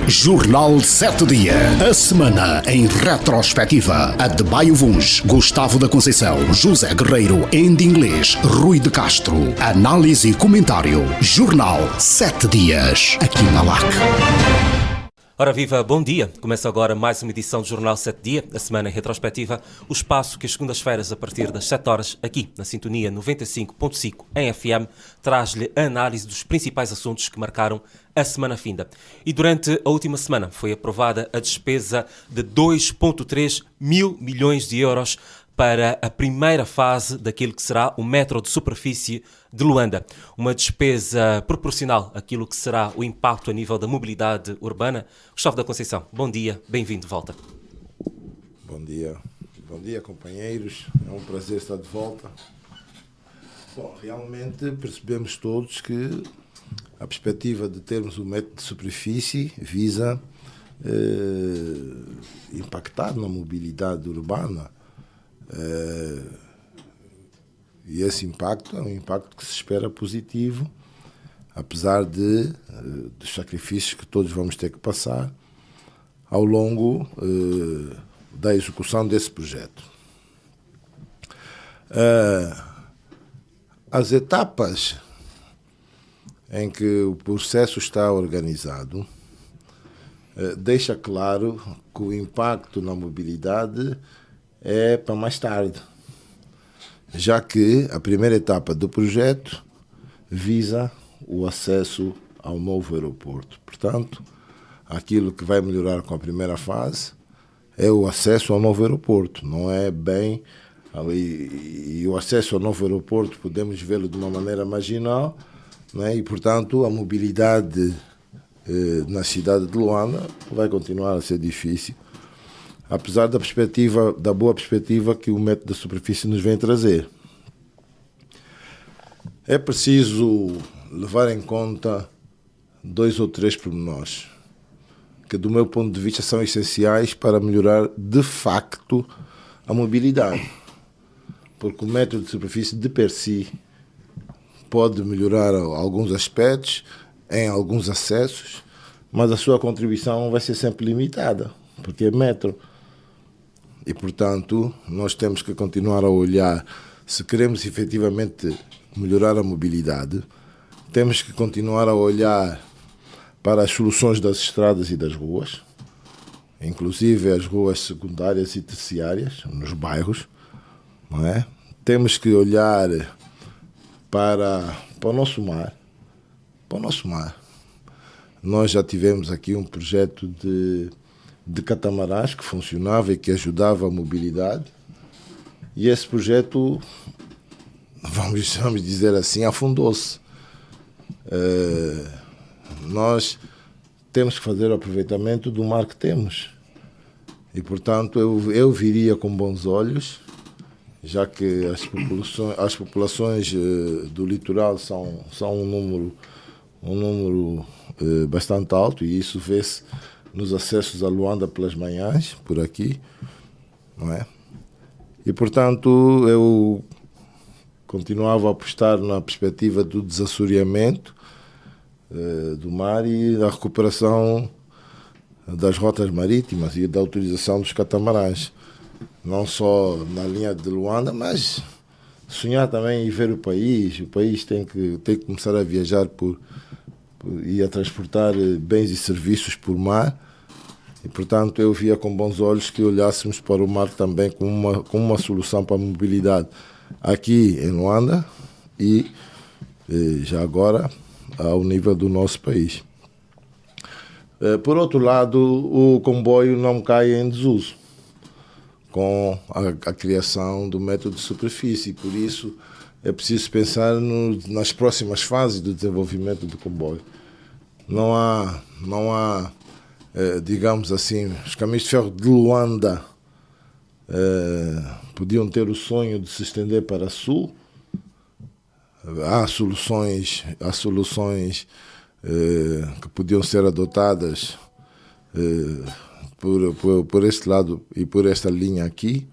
Jornal 7 Dias. A semana em retrospectiva. Adebayo Vuns, Gustavo da Conceição, José Guerreiro, Andy Inglês, Rui de Castro. Análise e comentário. Jornal 7 Dias. Aqui na LAC. Ora viva, bom dia. Começa agora mais uma edição do Jornal 7 Dia, a semana em retrospectiva, o espaço que as segundas-feiras, a partir das 7 horas, aqui na sintonia 95.5 em FM, traz-lhe a análise dos principais assuntos que marcaram a semana finda. E durante a última semana foi aprovada a despesa de 2,3 mil milhões de euros para a primeira fase daquilo que será o metro de superfície de Luanda. Uma despesa proporcional àquilo que será o impacto a nível da mobilidade urbana. Gustavo da Conceição, bom dia, bem-vindo de volta. Bom dia companheiros, é um prazer estar de volta. Bom, realmente percebemos todos que a perspectiva de termos o metro de superfície visa impactar na mobilidade urbana. E esse impacto é um impacto que se espera positivo, apesar dos sacrifícios que todos vamos ter que passar ao longo da execução desse projeto. As etapas em que o processo está organizado deixa claro que o impacto na mobilidade é para mais tarde, já que a primeira etapa do projeto visa o acesso ao novo aeroporto. Portanto, aquilo que vai melhorar com a primeira fase é o acesso ao novo aeroporto, não é bem... E o acesso ao novo aeroporto podemos vê-lo de uma maneira marginal, né? E, portanto, a mobilidade na cidade de Luanda vai continuar a ser difícil, apesar da boa perspectiva que o método de superfície nos vem trazer. É preciso levar em conta 2 ou 3 pormenores, que do meu ponto de vista são essenciais para melhorar de facto a mobilidade. Porque o método de superfície de per si pode melhorar alguns aspectos, em alguns acessos, mas a sua contribuição vai ser sempre limitada, porque é metro. E, portanto, nós temos que continuar a olhar, se queremos efetivamente melhorar a mobilidade, temos que continuar a olhar para as soluções das estradas e das ruas, inclusive as ruas secundárias e terciárias, nos bairros, não é? Temos que olhar para o nosso mar, Nós já tivemos aqui um projeto de catamarãs que funcionava e que ajudava a mobilidade, e esse projeto, vamos dizer assim, afundou-se. Nós temos que fazer o aproveitamento do mar que temos, e portanto eu viria com bons olhos, já que as populações do litoral são um número bastante alto, e isso vê-se nos acessos a Luanda pelas manhãs, por aqui, não é? E, portanto, eu continuava a apostar na perspectiva do desassoreamento do mar e da recuperação das rotas marítimas e da utilização dos catamarãs, não só na linha de Luanda, mas sonhar também em ver o país. O país tem que começar a viajar e a transportar bens e serviços por mar, e, portanto, eu via com bons olhos que olhássemos para o mar também como uma solução para a mobilidade aqui em Luanda e já agora ao nível do nosso país. Por outro lado, o comboio não cai em desuso com a criação do método de superfície, por isso é preciso pensar nas próximas fases do desenvolvimento do comboio. Não há digamos assim, os caminhos de ferro de Luanda podiam ter o sonho de se estender para sul. Há soluções que podiam ser adotadas por este lado e por esta linha aqui.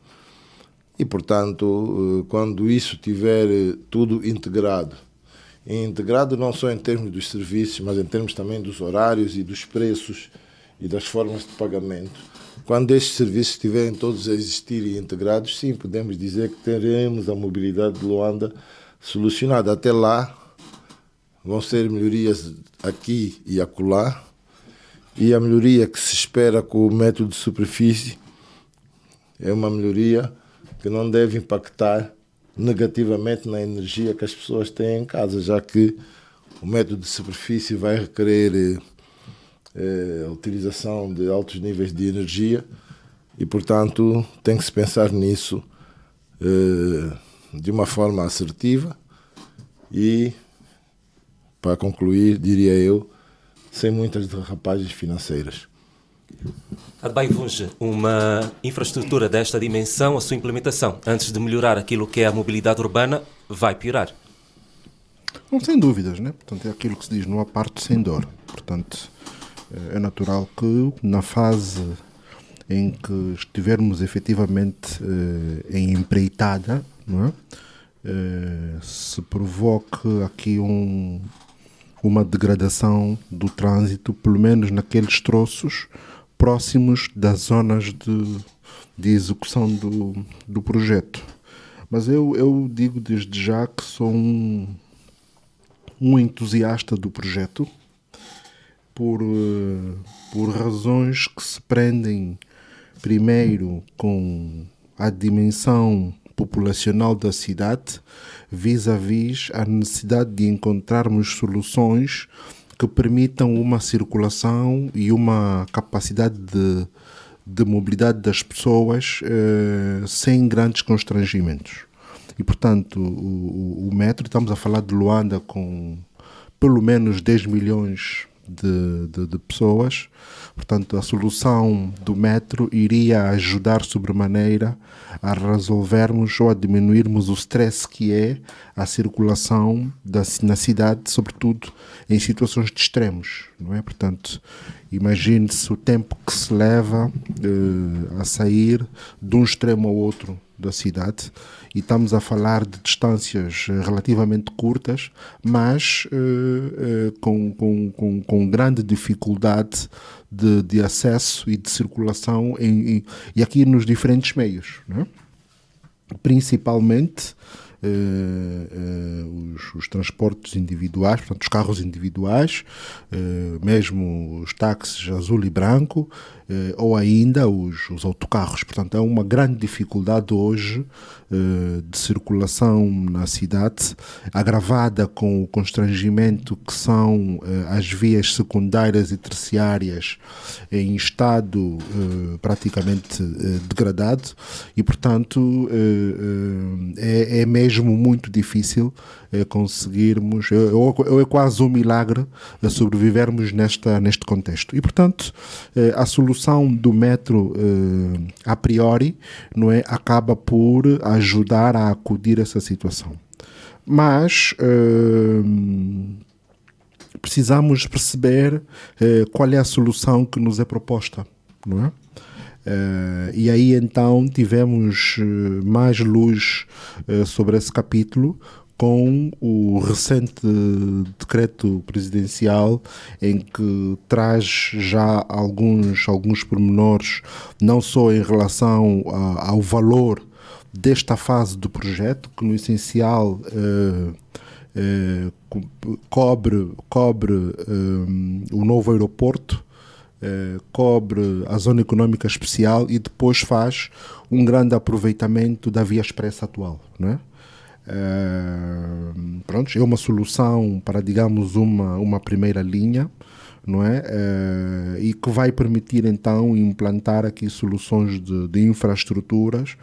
E, portanto, quando isso tiver tudo integrado não só em termos dos serviços, mas em termos também dos horários e dos preços e das formas de pagamento, quando estes serviços estiverem todos a existir e integrados, sim, podemos dizer que teremos a mobilidade de Luanda solucionada. Até lá, vão ser melhorias aqui e acolá, e a melhoria que se espera com o método de superfície é uma melhoria que não deve impactar negativamente na energia que as pessoas têm em casa, já que o método de superfície vai requerer a utilização de altos níveis de energia e, portanto, tem que se pensar nisso de uma forma assertiva e, para concluir, diria eu, sem muitas derrapagens financeiras. Adbaivunge, uma infraestrutura desta dimensão, a sua implementação, antes de melhorar aquilo que é a mobilidade urbana, vai piorar? Não, sem dúvidas, né? Portanto, é aquilo que se diz, não há parto sem dor. Portanto, é natural que na fase em que estivermos efetivamente em empreitada, não é? Se provoque aqui uma degradação do trânsito, pelo menos naqueles troços próximos das zonas de execução do projeto. Mas eu digo desde já que sou um entusiasta do projeto por razões que se prendem primeiro com a dimensão populacional da cidade, vis-à-vis a necessidade de encontrarmos soluções que permitam uma circulação e uma capacidade de mobilidade das pessoas sem grandes constrangimentos. E, portanto, o metro, estamos a falar de Luanda com pelo menos 10 milhões de pessoas. Portanto, a solução do metro iria ajudar sobremaneira a resolvermos ou a diminuirmos o stress que é a circulação na cidade, sobretudo em situações de extremos, não é? Portanto, imagine-se o tempo que se leva a sair de um extremo ao outro da cidade, e estamos a falar de distâncias relativamente curtas, mas com grande dificuldade de acesso e de circulação e aqui nos diferentes meios, não é? Principalmente os transportes individuais, portanto os carros individuais, mesmo os táxis azul e branco, ou ainda os autocarros. Portanto, é uma grande dificuldade hoje de circulação na cidade, agravada com o constrangimento que são as vias secundárias e terciárias em estado praticamente degradado, e, portanto, é mesmo muito difícil conseguirmos, é quase um milagre sobrevivermos neste contexto. E, portanto, a solução do metro, a priori, não é, acaba por ajudar a acudir essa situação. Mas precisamos perceber qual é a solução que nos é proposta, não é? E aí então tivemos mais luz sobre esse capítulo com o recente decreto presidencial, em que traz já alguns pormenores, não só em relação ao valor desta fase do projeto, que no essencial cobre o novo aeroporto, cobre a zona económica especial e depois faz um grande aproveitamento da via expressa atual, não é? Pronto, é uma solução para, digamos, uma primeira linha, não é? E que vai permitir então implantar aqui soluções de infraestruturas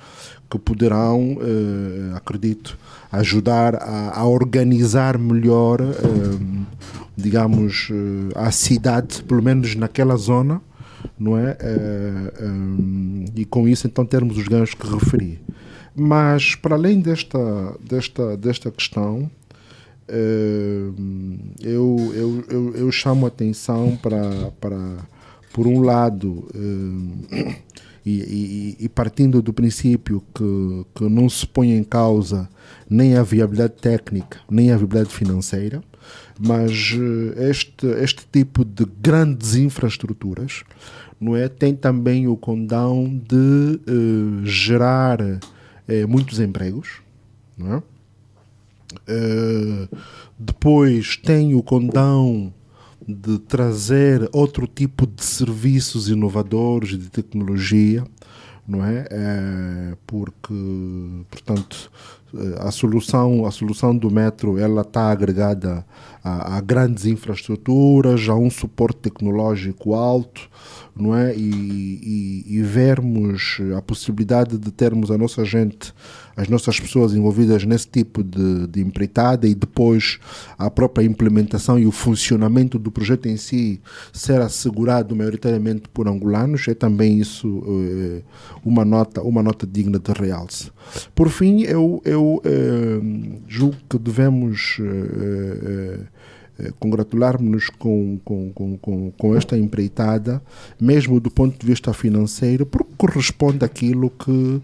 que poderão, acredito, ajudar a organizar melhor, digamos, a cidade, pelo menos naquela zona, não é? E com isso então termos os ganhos que referi. Mas, para além desta questão, eu chamo a atenção para por um lado, e partindo do princípio que não se põe em causa nem a viabilidade técnica, nem a viabilidade financeira, Mas este tipo de grandes infraestruturas, não é, tem também o condão de gerar muitos empregos, não é? Depois tem o condão de trazer outro tipo de serviços inovadores de tecnologia, não é? Porque, portanto, a solução do metro, ela está agregada a grandes infraestruturas, a um suporte tecnológico alto, não é? E vermos a possibilidade de termos a nossa gente, as nossas pessoas envolvidas nesse tipo de empreitada, e depois a própria implementação e o funcionamento do projeto em si ser assegurado maioritariamente por angolanos, é também isso uma nota digna de realce. Por fim, eu julgo que devemos congratular-nos com esta empreitada, mesmo do ponto de vista financeiro, porque corresponde àquilo que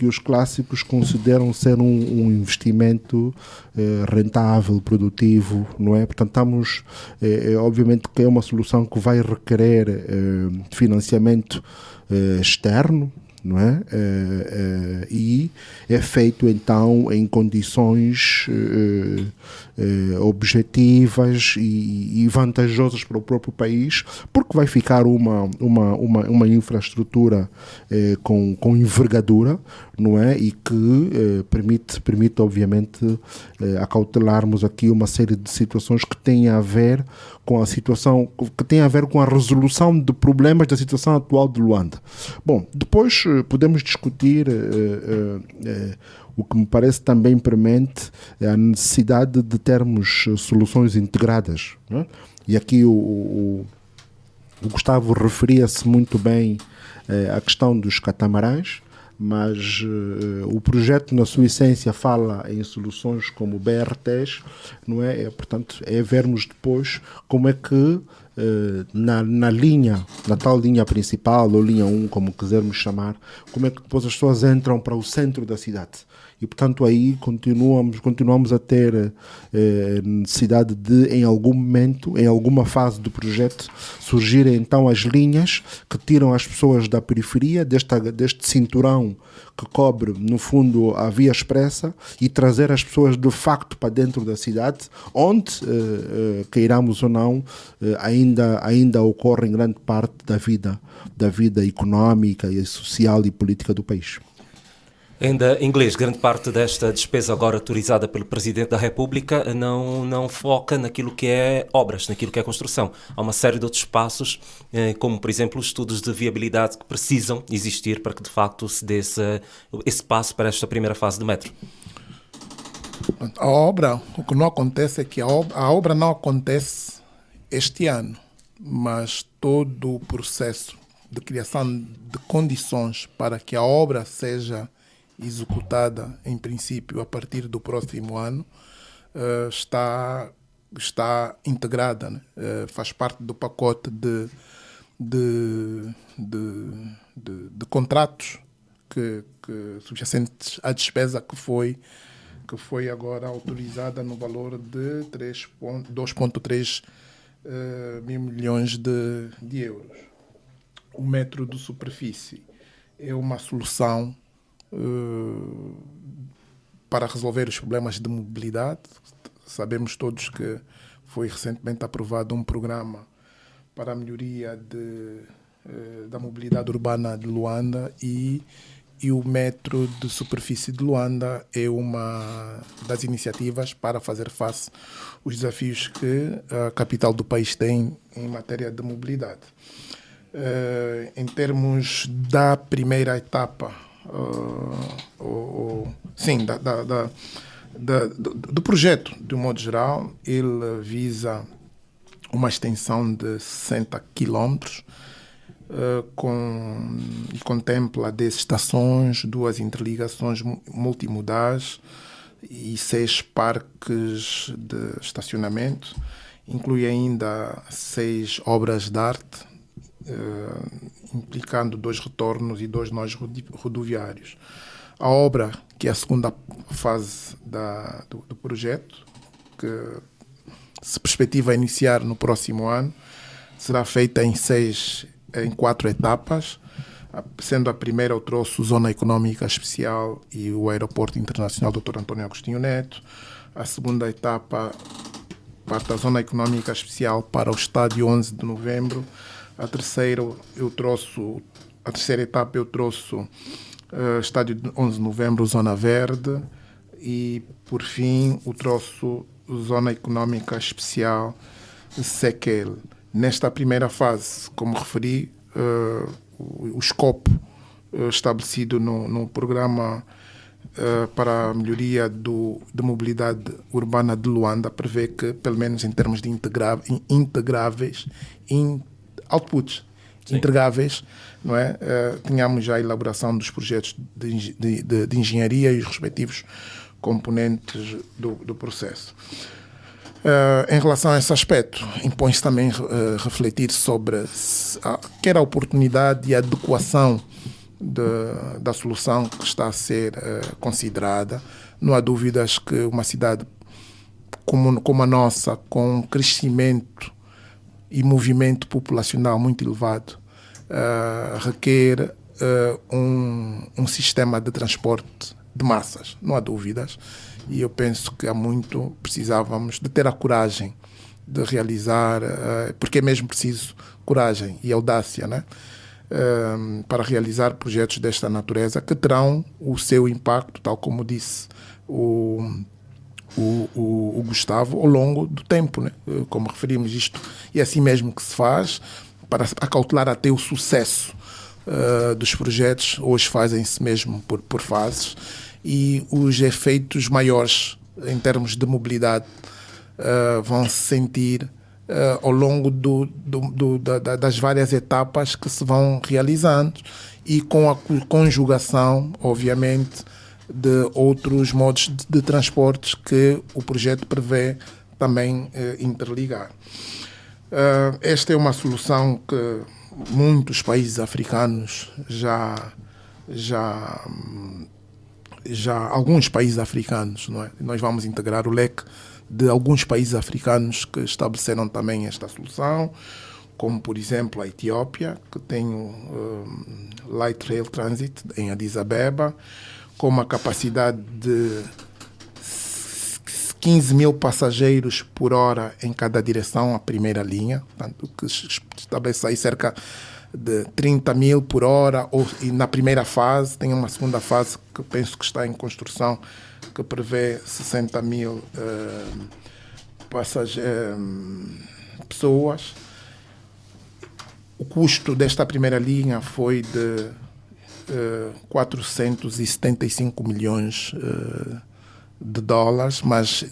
os clássicos consideram ser um investimento rentável, produtivo, não é? Portanto, estamos, obviamente que é uma solução que vai requerer financiamento externo, não é? E é feito então em condições objetivas e vantajosas para o próprio país, porque vai ficar uma infraestrutura com envergadura, não é? E que permite obviamente acautelarmos aqui uma série de situações que têm a ver com a situação, que tem a ver com a resolução de problemas da situação atual de Luanda. Bom, depois podemos discutir o que me parece também premente é a necessidade de termos soluções integradas, não é? E aqui o Gustavo referia-se muito bem à questão dos catamarãs, mas o projeto na sua essência fala em soluções como BRTs, não é? Portanto, é vermos depois como é que na tal linha principal, ou linha 1, como quisermos chamar, como é que depois as pessoas entram para o centro da cidade. E, portanto, aí continuamos a ter necessidade de, em algum momento, em alguma fase do projeto, surgirem então as linhas que tiram as pessoas da periferia, deste cinturão que cobre, no fundo, a via expressa, e trazer as pessoas de facto para dentro da cidade, onde, queiramos ou não, ainda ocorre em grande parte da vida económica e social e política do país. Ainda em inglês, grande parte desta despesa agora autorizada pelo Presidente da República não foca naquilo que é obras, naquilo que é construção. Há uma série de outros passos, como por exemplo os estudos de viabilidade que precisam existir para que de facto se dê esse passo para esta primeira fase do metro. A obra, o que não acontece é que a obra não acontece este ano, mas todo o processo de criação de condições para que a obra seja executada, em princípio, a partir do próximo ano, está integrada, né? Faz parte do pacote de contratos que subjacentes à despesa que foi agora autorizada no valor de 2,3 mil milhões de euros. O metro de superfície é uma solução para resolver os problemas de mobilidade. Sabemos todos que foi recentemente aprovado um programa para a melhoria da mobilidade urbana de Luanda e o metro de superfície de Luanda é uma das iniciativas para fazer face aos desafios que a capital do país tem em matéria de mobilidade. Em termos da primeira etapa, do projeto, de um modo geral, ele visa uma extensão de 60 quilómetros e contempla 10 estações, 2 interligações multimodais e 6 parques de estacionamento. Inclui ainda 6 obras de arte, implicando 2 retornos e 2 nós rodoviários. A obra, que é a segunda fase do projeto, que se perspectiva iniciar no próximo ano. Será feita em 4 etapas, sendo a primeira o troço Zona Econômica Especial e o Aeroporto Internacional Dr. António Agostinho Neto. A segunda etapa parte da Zona Econômica Especial para o Estádio 11 de Novembro. A terceira etapa eu trouxe Estádio 11 de Novembro, Zona Verde. E, por fim, o troço Zona Econômica Especial Sequel. Nesta primeira fase, como referi, o escopo estabelecido no programa para a melhoria de mobilidade urbana de Luanda prevê que, pelo menos em termos de outputs integráveis, não é? Tenhamos já a elaboração dos projetos de engenharia e os respectivos componentes do processo. Em relação a esse aspecto, impõe-se também refletir sobre quer a oportunidade e a adequação da solução que está a ser considerada. Não há dúvidas que uma cidade como a nossa, com crescimento e movimento populacional muito elevado, requer um sistema de transporte de massas, não há dúvidas. E eu penso que há muito precisávamos de ter a coragem de realizar, porque é mesmo preciso coragem e audácia, né? Para realizar projetos desta natureza que terão o seu impacto, tal como disse o Gustavo, ao longo do tempo, né? Como referimos isto, e é assim mesmo que se faz, para acautelar até o sucesso dos projetos. Hoje fazem-se mesmo por fases, e os efeitos maiores em termos de mobilidade vão se sentir ao longo das várias etapas que se vão realizando, e com a conjugação, obviamente, de outros modos de transportes que o projeto prevê também interligar. Esta é uma solução que muitos países africanos alguns países africanos, não é? Nós vamos integrar o leque de alguns países africanos que estabeleceram também esta solução, como, por exemplo, a Etiópia, que tem o Light Rail Transit em Addis Abeba, com uma capacidade de 15 mil passageiros por hora em cada direção, a primeira linha, portanto, que estabelece aí cerca de 30 mil por hora, e na primeira fase. Tem uma segunda fase que penso que está em construção, que prevê 60 mil pessoas. O custo desta primeira linha foi de 475 milhões de dólares, mas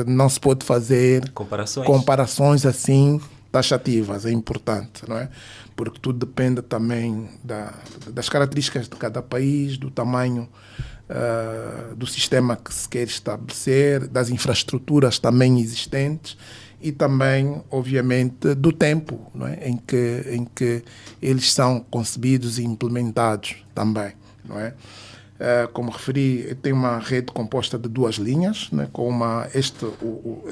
não se pode fazer comparações assim taxativas. É importante, não é? Porque tudo depende também das características de cada país, do tamanho do sistema que se quer estabelecer, das infraestruturas também existentes, e também, obviamente, do tempo, não é? em que eles são concebidos e implementados também, não é? Como referi, tem uma rede composta de 2 linhas, né?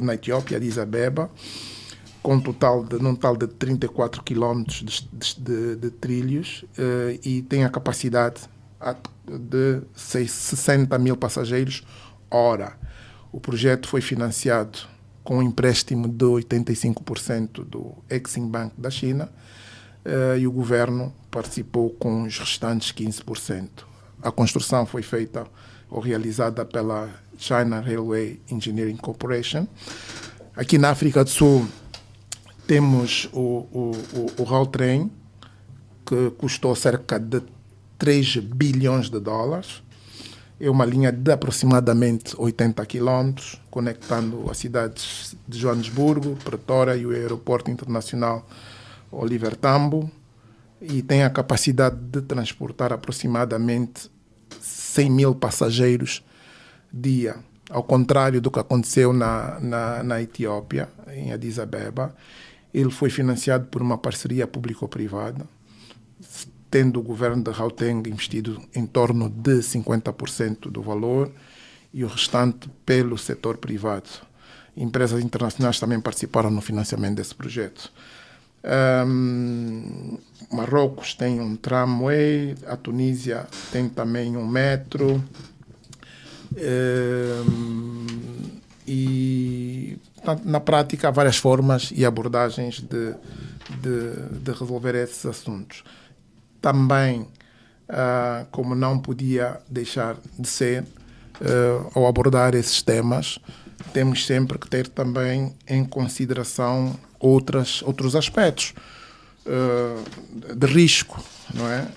Na Etiópia, Addis Abeba, com um total de 34 km de trilhos, e tem a capacidade de 60 mil passageiros hora. O projeto foi financiado com um empréstimo de 85% do Exim Bank da China, e o governo participou com os restantes 15%. A construção foi feita ou realizada pela China Railway Engineering Corporation. Aqui na África do Sul temos o Rail Train, que custou cerca de 3 bilhões de dólares. É uma linha de aproximadamente 80 quilómetros, conectando as cidades de Joanesburgo, Pretória e o Aeroporto Internacional Oliver Tambo, e tem a capacidade de transportar aproximadamente 100 mil passageiros dia. Ao contrário do que aconteceu na Etiópia, em Addis Abeba, ele foi financiado por uma parceria público-privada, tendo o governo de Gauteng investido em torno de 50% do valor e o restante pelo setor privado. empresas internacionais também participaram no financiamento desse projeto. Marrocos tem um tramway, a Tunísia tem também um metro, e na prática há várias formas e abordagens de resolver esses assuntos. Também, como não podia deixar de ser, ao abordar esses temas, temos sempre que ter também em consideração outros aspectos de risco, não é?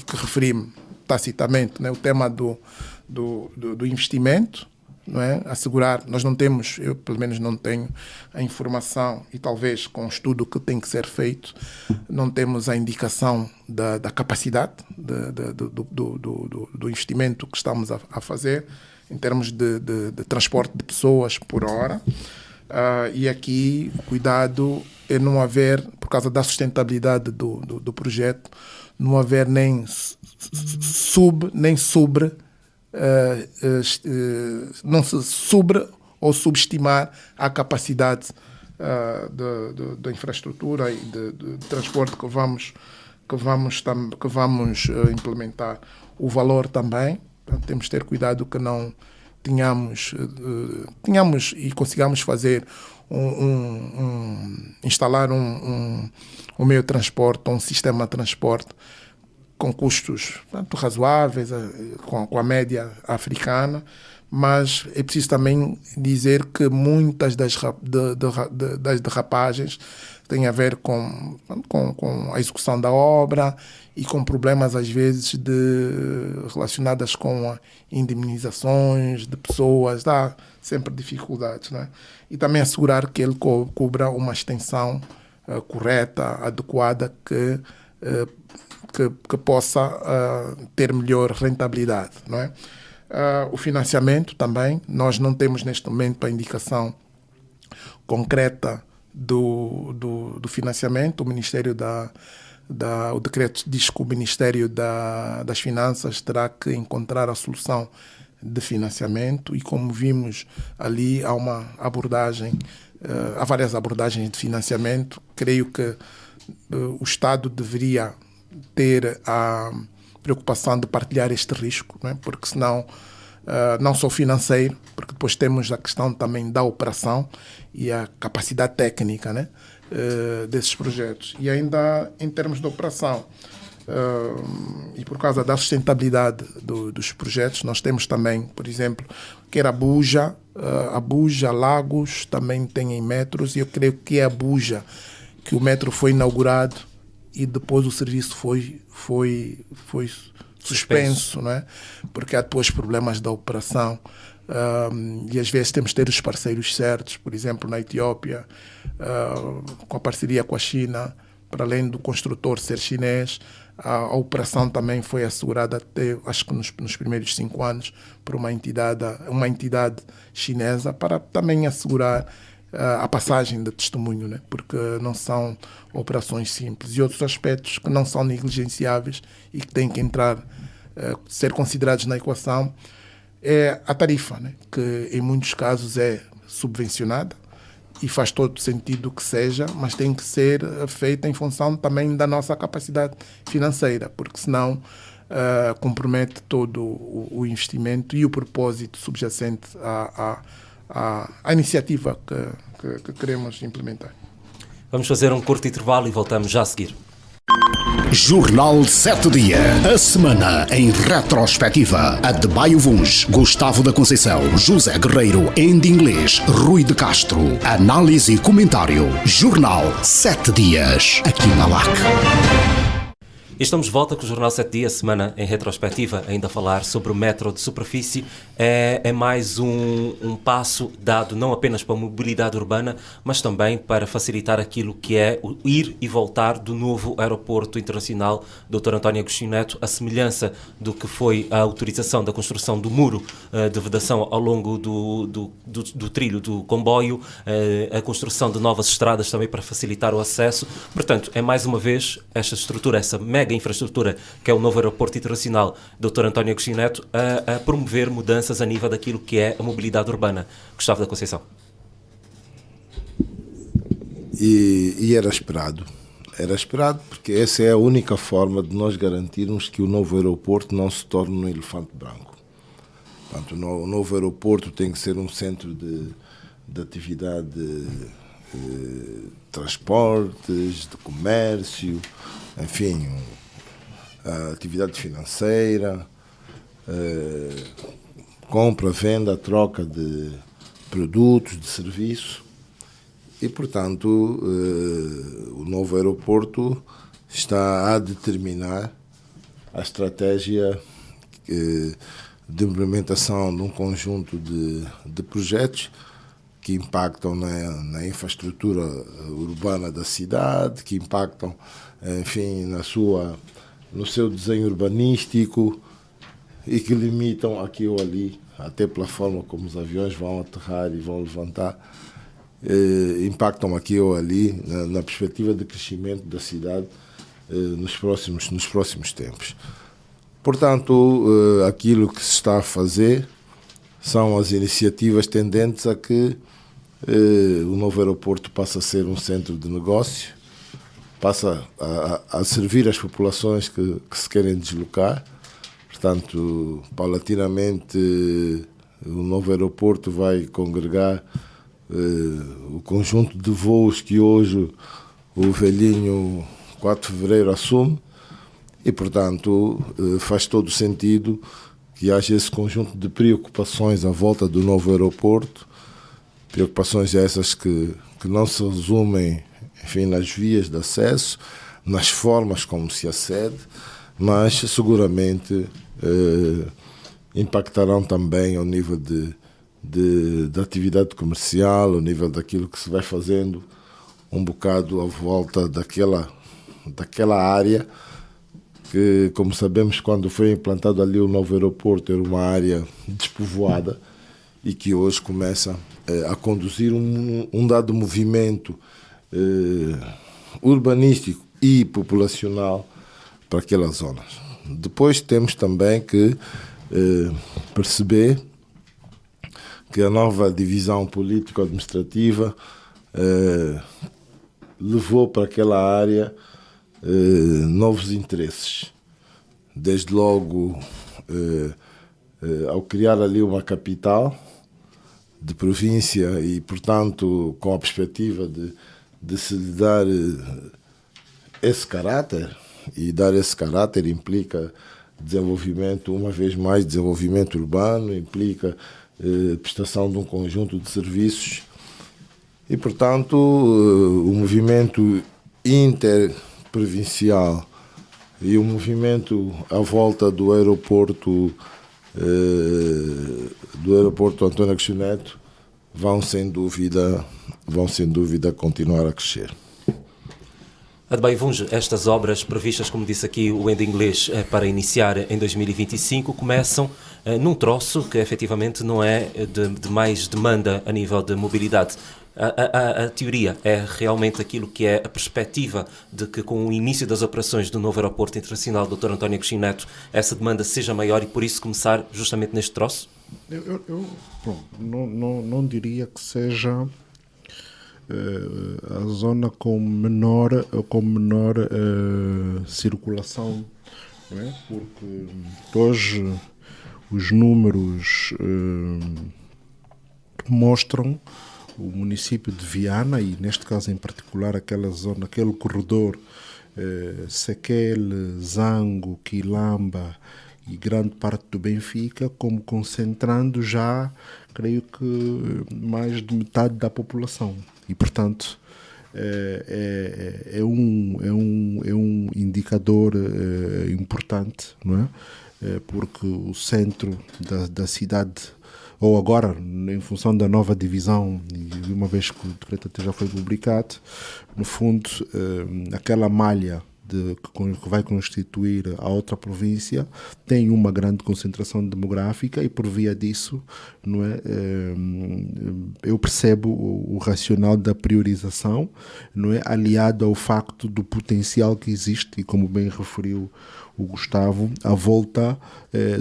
Que referi-me tacitamente, né? O tema do investimento, não é? Assegurar, nós não temos, eu pelo menos não tenho a informação, e talvez com o estudo que tem que ser feito, não temos a indicação da capacidade do investimento que estamos a fazer em termos de transporte de pessoas por hora. E aqui o cuidado é não haver, por causa da sustentabilidade do projeto, não haver nem não se sobre ou subestimar a capacidade da infraestrutura e de transporte que vamos implementar. O valor também, portanto, temos de ter cuidado que não tenhamos e consigamos fazer instalar um meio de transporte, um sistema de transporte com custos, portanto, razoáveis, com a média africana, mas é preciso também dizer que muitas das derrapagens têm a ver com a execução da obra e com problemas, às vezes, relacionadas com indemnizações de pessoas, dá sempre dificuldades, não é? E também assegurar que ele cubra uma extensão correta, adequada, que possa ter melhor rentabilidade, não é? O financiamento também, nós não temos neste momento a indicação concreta do financiamento. O Ministério o decreto diz que o Ministério das Finanças terá que encontrar a solução de financiamento, e como vimos ali há várias abordagens de financiamento. Creio que o Estado deveria ter a preocupação de partilhar este risco, não é? Porque senão, não só financeiro, porque depois temos a questão também da operação e a capacidade técnica, né, desses projetos. E ainda em termos de operação, e por causa da sustentabilidade dos projetos, nós temos também, por exemplo, quer Abuja, Lagos também tem metros, e eu creio que é Abuja que o metro foi inaugurado e depois o serviço foi suspenso, não é? Porque há depois problemas da operação, e às vezes temos de ter os parceiros certos. Por exemplo, na Etiópia, com a parceria com a China, para além do construtor ser chinês, a operação também foi assegurada até, acho que nos primeiros 5 anos, por uma entidade chinesa, para também assegurar a passagem de testemunho, né? Porque não são operações simples, e outros aspectos que não são negligenciáveis e que têm que ser considerados na equação é a tarifa, né? Que em muitos casos é subvencionada, e faz todo sentido que seja, mas tem que ser feita em função também da nossa capacidade financeira, porque senão compromete todo o investimento e o propósito subjacente à iniciativa que queremos implementar. Vamos fazer um curto intervalo e voltamos já a seguir. Jornal 7 Dia. A semana em retrospectiva. Adebayo Vuns, Gustavo da Conceição, José Guerreiro, Andy Inglês, Rui de Castro. Análise e comentário. Jornal 7 Dias. Aqui na LAC. Estamos de volta com o Jornal 7 Dias, semana em retrospectiva, ainda a falar sobre o metro de superfície. É mais um passo dado não apenas para a mobilidade urbana, mas também para facilitar aquilo que é o ir e voltar do novo aeroporto internacional Dr. António Agostinho Neto, a semelhança do que foi a autorização da construção do muro de vedação ao longo do trilho do comboio, a construção de novas estradas também para facilitar o acesso. Portanto, é mais uma vez esta estrutura, essa mega mega infraestrutura que é o novo aeroporto internacional Dr. António Agostinho Neto a promover mudanças a nível daquilo que é a mobilidade urbana. Gustavo da Conceição. E era esperado. Era esperado porque essa é a única forma de nós garantirmos que o novo aeroporto não se torne um elefante branco. Portanto, o novo aeroporto tem que ser um centro de atividade de transportes, de comércio, enfim, atividade financeira, compra, venda, troca de produtos, de serviços. E, portanto, o novo aeroporto está a determinar a estratégia de implementação de um conjunto de projetos que impactam na infraestrutura urbana da cidade, que impactam, enfim, no seu desenho urbanístico e que limitam aqui ou ali, até pela forma como os aviões vão aterrar e vão levantar, impactam aqui ou ali na perspectiva de crescimento da cidade nos próximos tempos. Portanto, aquilo que se está a fazer são as iniciativas tendentes a que o novo aeroporto passe a ser um centro de negócio, passa a servir as populações que se querem deslocar. Portanto, paulatinamente, o novo aeroporto vai congregar o conjunto de voos que hoje o velhinho 4 de fevereiro assume e, portanto, faz todo sentido que haja esse conjunto de preocupações à volta do novo aeroporto, preocupações essas que não se resumem, enfim, nas vias de acesso, nas formas como se acede, mas seguramente impactarão também ao nível de atividade comercial, ao nível daquilo que se vai fazendo um bocado à volta daquela área que, como sabemos, quando foi implantado ali o novo aeroporto, era uma área despovoada e que hoje começa a conduzir um dado movimento urbanístico e populacional para aquelas zonas. Depois temos também que perceber que a nova divisão político-administrativa levou para aquela área novos interesses. Desde logo, ao criar ali uma capital de província e, portanto, com a perspectiva de se lhe dar esse caráter, e dar esse caráter implica desenvolvimento, uma vez mais, desenvolvimento urbano, implica prestação de um conjunto de serviços e, portanto, o movimento interprovincial e o movimento à volta do aeroporto António Agostinho Neto vão sem dúvida continuar a crescer. Adbaivunge, estas obras previstas, como disse aqui o Ende Inglês, para iniciar em 2025, começam num troço que efetivamente não é de mais demanda a nível de mobilidade. A teoria é realmente aquilo que é a perspectiva de que com o início das operações do novo aeroporto internacional Dr. António Agostinho Neto essa demanda seja maior e por isso começar justamente neste troço? Eu não diria que seja a zona com menor circulação, não é? Porque hoje os números mostram o município de Viana e neste caso em particular aquela zona, aquele corredor Sequele, Zango, Quilamba e grande parte do Benfica como concentrando já, creio que mais de metade da população. E, portanto, é um indicador importante, não é? Porque o centro da cidade, ou agora, em função da nova divisão, e uma vez que o decreto até já foi publicado, no fundo, aquela malha que vai constituir a outra província tem uma grande concentração demográfica e por via disso, não é, eu percebo o racional da priorização, não é, aliado ao facto do potencial que existe, e como bem referiu o Gustavo, à volta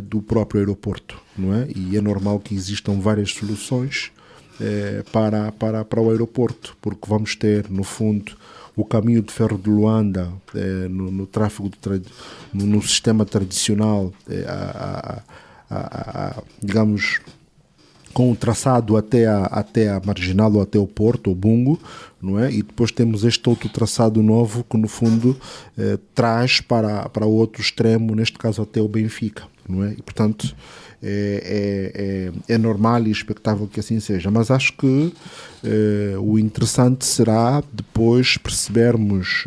do próprio aeroporto, não é? E é normal que existam várias soluções para o aeroporto, porque vamos ter, no fundo, o caminho de ferro de Luanda no tráfego, no sistema tradicional, digamos, com o traçado até a Marginal ou até o Porto, o Bungo, não é? E depois temos este outro traçado novo que, no fundo, traz para o outro extremo, neste caso até o Benfica, não é? E, portanto, é normal e expectável que assim seja. Mas acho que o interessante será depois percebermos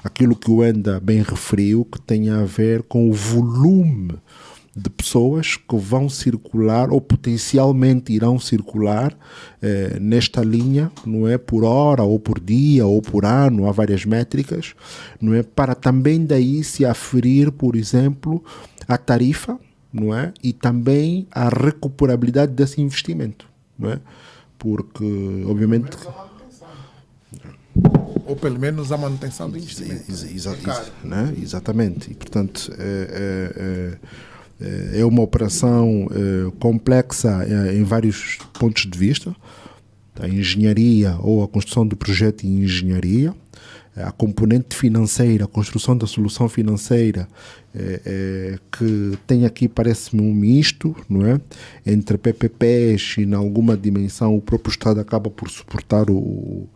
aquilo que o Enda bem referiu, que tem a ver com o volume de pessoas que vão circular ou potencialmente irão circular nesta linha, não é, por hora ou por dia ou por ano, há várias métricas, não é, para também daí se aferir, por exemplo, a tarifa, não é, e também a recuperabilidade desse investimento, não é, porque obviamente ou pelo menos a manutenção do investimento. Exatamente, e portanto é uma operação complexa em vários pontos de vista. A engenharia ou a construção do projeto em engenharia, a componente financeira, a construção da solução financeira, que tem aqui, parece-me, um misto, não é? Entre PPPs e, em alguma dimensão, o próprio Estado acaba por suportar o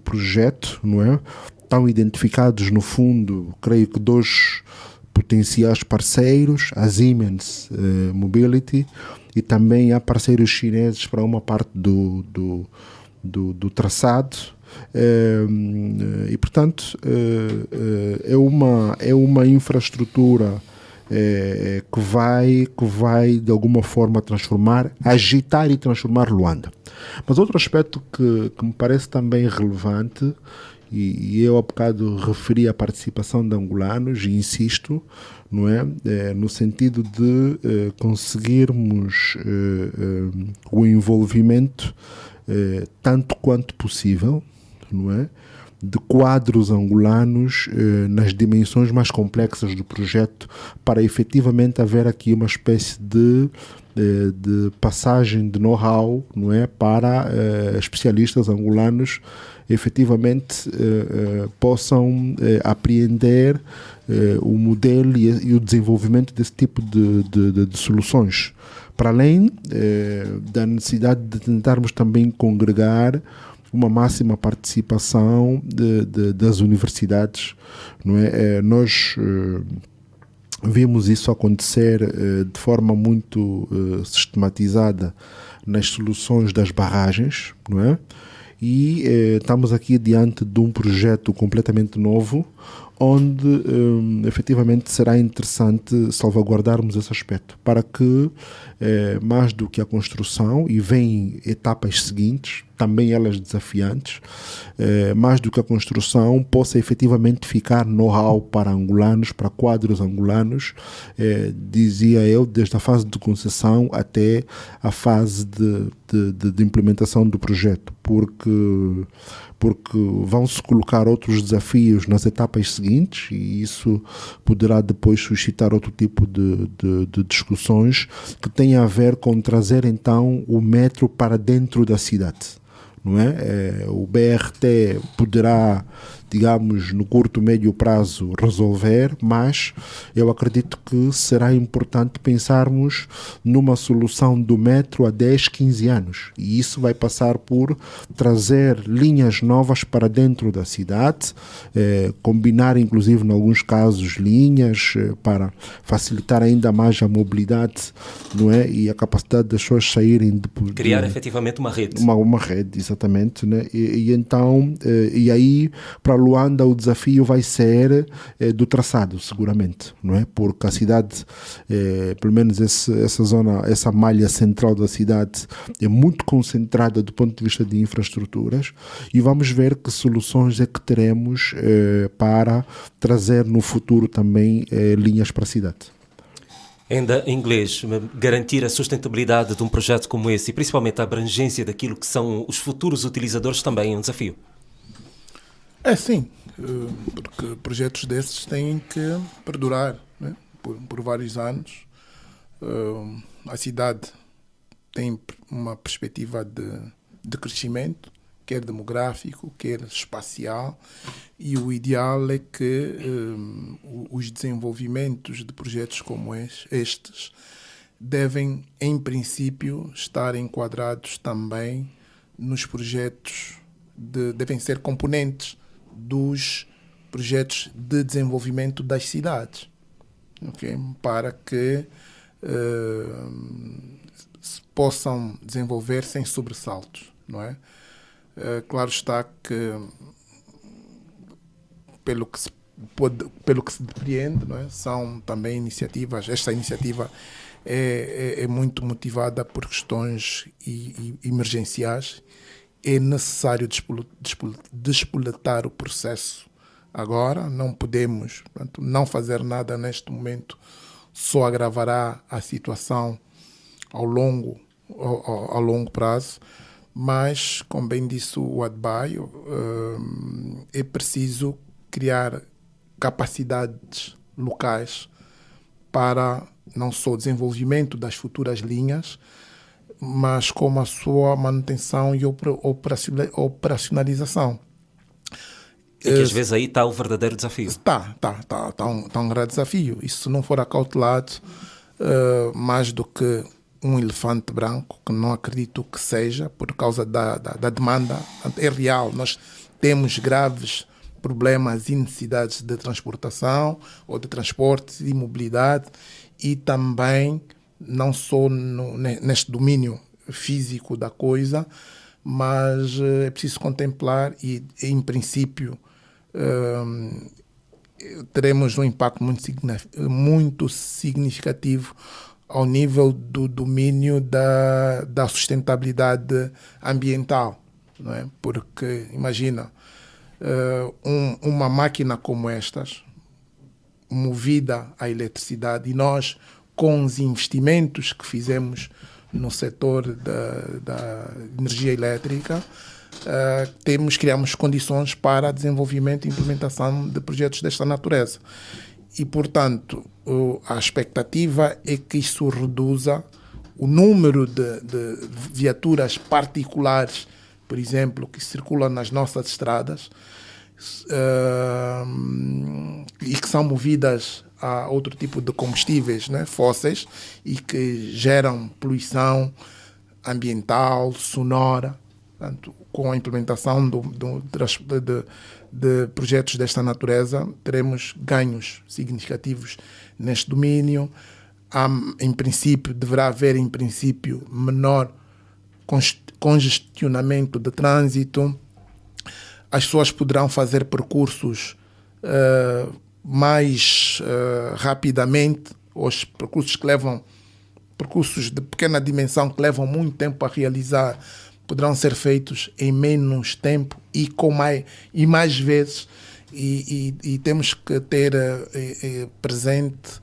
projeto, não é? Estão identificados, no fundo, creio que 2 potenciais parceiros, a Siemens Mobility, e também há parceiros chineses para uma parte do traçado, e portanto é uma infraestrutura que vai de alguma forma agitar e transformar Luanda. Mas outro aspecto que me parece também relevante, e eu há bocado referi a participação de angolanos, e insisto, não é? No sentido de conseguirmos o envolvimento tanto quanto possível, não é, de quadros angolanos nas dimensões mais complexas do projeto, para efetivamente haver aqui uma espécie de passagem de know-how, não é, para especialistas angolanos efetivamente possam apreender o modelo e o desenvolvimento desse tipo de soluções, para além da necessidade de tentarmos também congregar uma máxima participação das universidades, não é? Nós vimos isso acontecer de forma muito sistematizada nas soluções das barragens, não é? E estamos aqui diante de um projeto completamente novo, onde efetivamente será interessante salvaguardarmos esse aspecto, para que mais do que a construção, e vem etapas seguintes, também elas desafiantes, mais do que a construção, possa efetivamente ficar know-how para angolanos, para quadros angolanos, dizia eu, desde a fase de concessão até a fase de implementação do projeto, porque vão-se colocar outros desafios nas etapas seguintes, e isso poderá depois suscitar outro tipo de discussões que têm a ver com trazer então o metro para dentro da cidade, não é? O BRT poderá, digamos, no curto, médio prazo resolver, mas eu acredito que será importante pensarmos numa solução do metro a 10, 15 anos, e isso vai passar por trazer linhas novas para dentro da cidade, combinar inclusive em alguns casos linhas para facilitar ainda mais a mobilidade, não é? E a capacidade das pessoas saírem criar efetivamente uma rede. Uma rede, exatamente, né? E então, e aí, para Luanda o desafio vai ser do traçado, seguramente, não é? Porque a cidade, pelo menos essa zona, essa malha central da cidade é muito concentrada do ponto de vista de infraestruturas, e vamos ver que soluções é que teremos para trazer no futuro também linhas para a cidade. Ainda em inglês, garantir a sustentabilidade de um projeto como esse e principalmente a abrangência daquilo que são os futuros utilizadores também é um desafio. Sim, porque projetos desses têm que perdurar, né, por vários anos. A cidade tem uma perspectiva de crescimento, quer demográfico, quer espacial, e o ideal é que os desenvolvimentos de projetos como estes devem, em princípio, estar enquadrados também nos projetos, devem ser componentes dos projetos de desenvolvimento das cidades, okay? Para que se possam desenvolver sem sobressaltos, não é? Claro está que, pelo que se depreende, não é? São também iniciativas. Esta iniciativa é muito motivada por questões emergenciais. É necessário despoletar o processo agora. Não podemos, portanto, não fazer nada neste momento, só agravará a situação ao longo prazo. Mas, como bem disse o Adebayo, é preciso criar capacidades locais para não só o desenvolvimento das futuras linhas, mas como a sua manutenção e operacionalização. E que às vezes aí está o verdadeiro desafio. Está um grande desafio. E se não for acautelado, mais do que um elefante branco, que não acredito que seja, por causa da demanda, é real. Nós temos graves problemas e necessidades de transportação ou de transporte e mobilidade, e também não só neste domínio físico da coisa, mas é preciso contemplar e, em princípio, teremos um impacto muito significativo ao nível do domínio da sustentabilidade ambiental, não é? Porque, imagina, uma máquina como estas, movida à eletricidade, e nós, com os investimentos que fizemos no setor da energia elétrica, criamos condições para desenvolvimento e implementação de projetos desta natureza. E, portanto, a expectativa é que isso reduza o número de viaturas particulares, por exemplo, que circulam nas nossas estradas e que são movidas a outro tipo de combustíveis, né, fósseis, e que geram poluição ambiental, sonora. Portanto, com a implementação de projetos desta natureza, teremos ganhos significativos neste domínio. Deverá haver, em princípio, menor congestionamento de trânsito. As pessoas poderão fazer percursos mais rapidamente. Os percursos de pequena dimensão, que levam muito tempo a realizar, poderão ser feitos em menos tempo e mais vezes. E temos que ter presente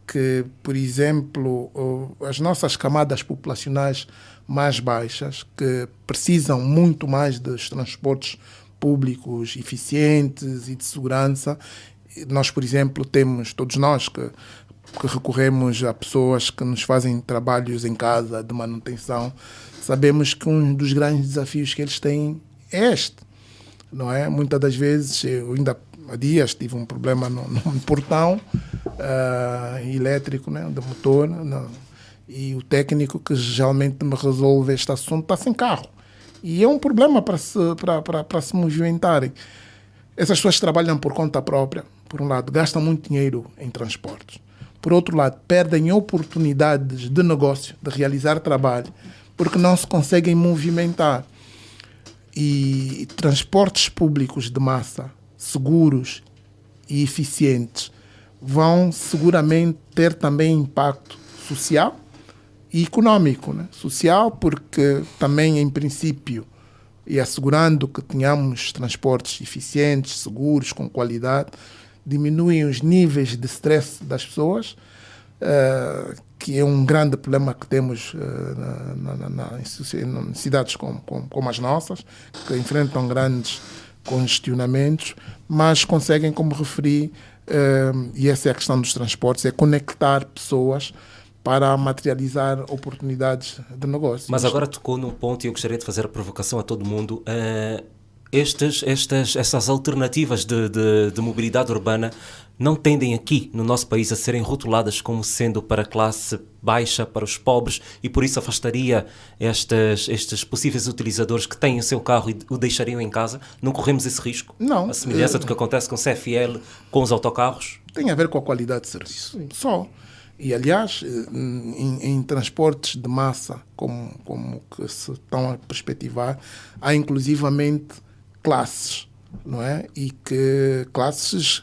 que, por exemplo, as nossas camadas populacionais mais baixas, que precisam muito mais dos transportes públicos eficientes e de segurança. Nós, por exemplo, todos nós que recorremos a pessoas que nos fazem trabalhos em casa de manutenção, sabemos que um dos grandes desafios que eles têm é este, não é? Muitas das vezes, eu ainda há dias tive um problema no portão elétrico, né, do motor, e o técnico que geralmente me resolve este assunto está sem carro. E é um problema para se movimentarem. Essas pessoas trabalham por conta própria, por um lado, gastam muito dinheiro em transportes. Por outro lado, perdem oportunidades de negócio, de realizar trabalho, porque não se conseguem movimentar. E transportes públicos de massa seguros e eficientes vão seguramente ter também impacto social e econômico, né? Social porque também, em princípio, e assegurando que tenhamos transportes eficientes, seguros, com qualidade, diminuem os níveis de stress das pessoas, que é um grande problema que temos em cidades como as nossas, que enfrentam grandes congestionamentos, mas conseguem, como referi, e essa é a questão dos transportes, é conectar pessoas para materializar oportunidades de negócio. Mas agora tocou num ponto e eu gostaria de fazer a provocação a todo mundo. Essas alternativas de mobilidade urbana não tendem aqui no nosso país a serem rotuladas como sendo para a classe baixa, para os pobres, e por isso afastaria estes possíveis utilizadores que têm o seu carro e o deixariam em casa? Não corremos esse risco? Não. A semelhança do que acontece com o CFL, com os autocarros? Tem a ver com a qualidade de serviço. Só. E, aliás, em transportes de massa, como que se estão a perspectivar, há inclusivamente classes, não é? E que classes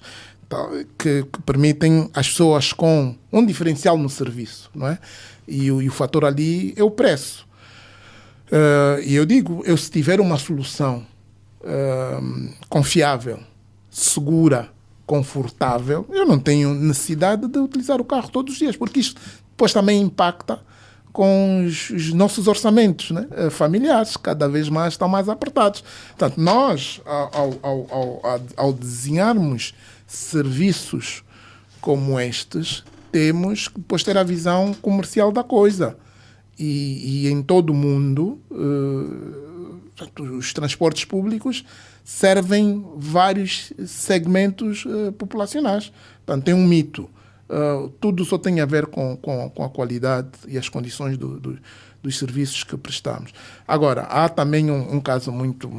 que permitem às pessoas com um diferencial no serviço, não é? E o fator ali é o preço. E eu digo, se tiver uma solução confiável, segura, confortável, eu não tenho necessidade de utilizar o carro todos os dias, porque isto depois também impacta com os nossos orçamentos, né, familiares, cada vez mais estão mais apertados. Portanto, nós, ao desenharmos serviços como estes, temos que depois ter a visão comercial da coisa. E em todo o mundo, os transportes públicos servem vários segmentos populacionais. Portanto, tem um mito. Tudo só tem a ver com a qualidade e as condições dos serviços que prestamos. Agora, há também um caso muito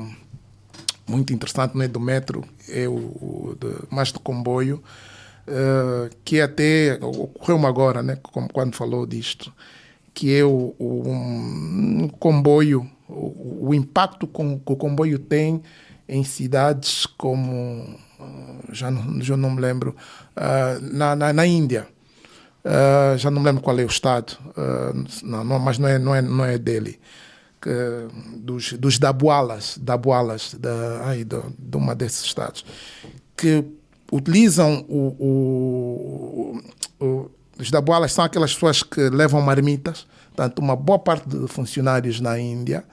interessante, né, do metro, mais do comboio, que até ocorreu-me agora, né, quando falou disto, que é o comboio, o impacto que o comboio tem em cidades como, já não me lembro, na Índia. Já não me lembro qual é o estado, mas não é dele. Dos dabualas de uma desses estados, que utilizam os dabualas são aquelas pessoas que levam marmitas. Portanto, uma boa parte de funcionários na Índia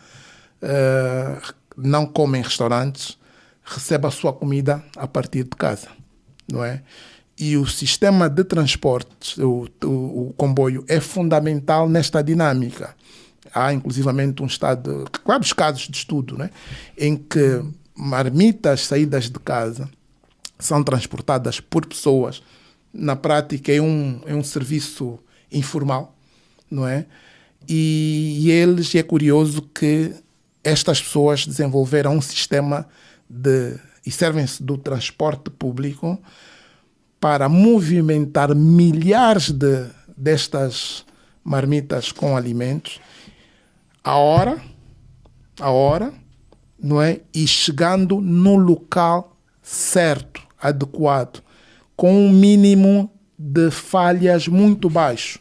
não comem em restaurantes, recebe a sua comida a partir de casa, não é? E o sistema de transportes, o comboio, é fundamental nesta dinâmica. Há, inclusivamente, vários casos de estudo, né, em que marmitas saídas de casa são transportadas por pessoas. Na prática, é um serviço informal, não é? E é curioso que estas pessoas desenvolveram um sistema e servem-se do transporte público para movimentar milhares destas marmitas com alimentos a hora, não é? E chegando no local certo, adequado, com um mínimo de falhas muito baixo.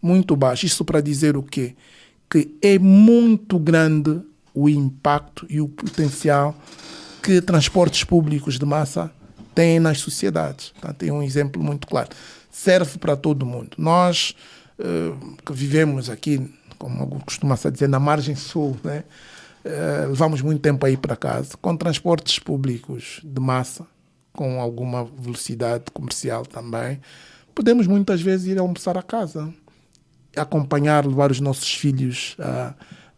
Muito baixo. Isso para dizer o quê? Que é muito grande o impacto e o potencial que transportes públicos de massa têm nas sociedades. Então, tem um exemplo muito claro. Serve para todo mundo. Nós que vivemos aqui, como costuma-se dizer, na margem sul, né? Levamos muito tempo a ir para casa, com transportes públicos de massa, com alguma velocidade comercial também, podemos muitas vezes ir almoçar a casa, acompanhar, levar os nossos filhos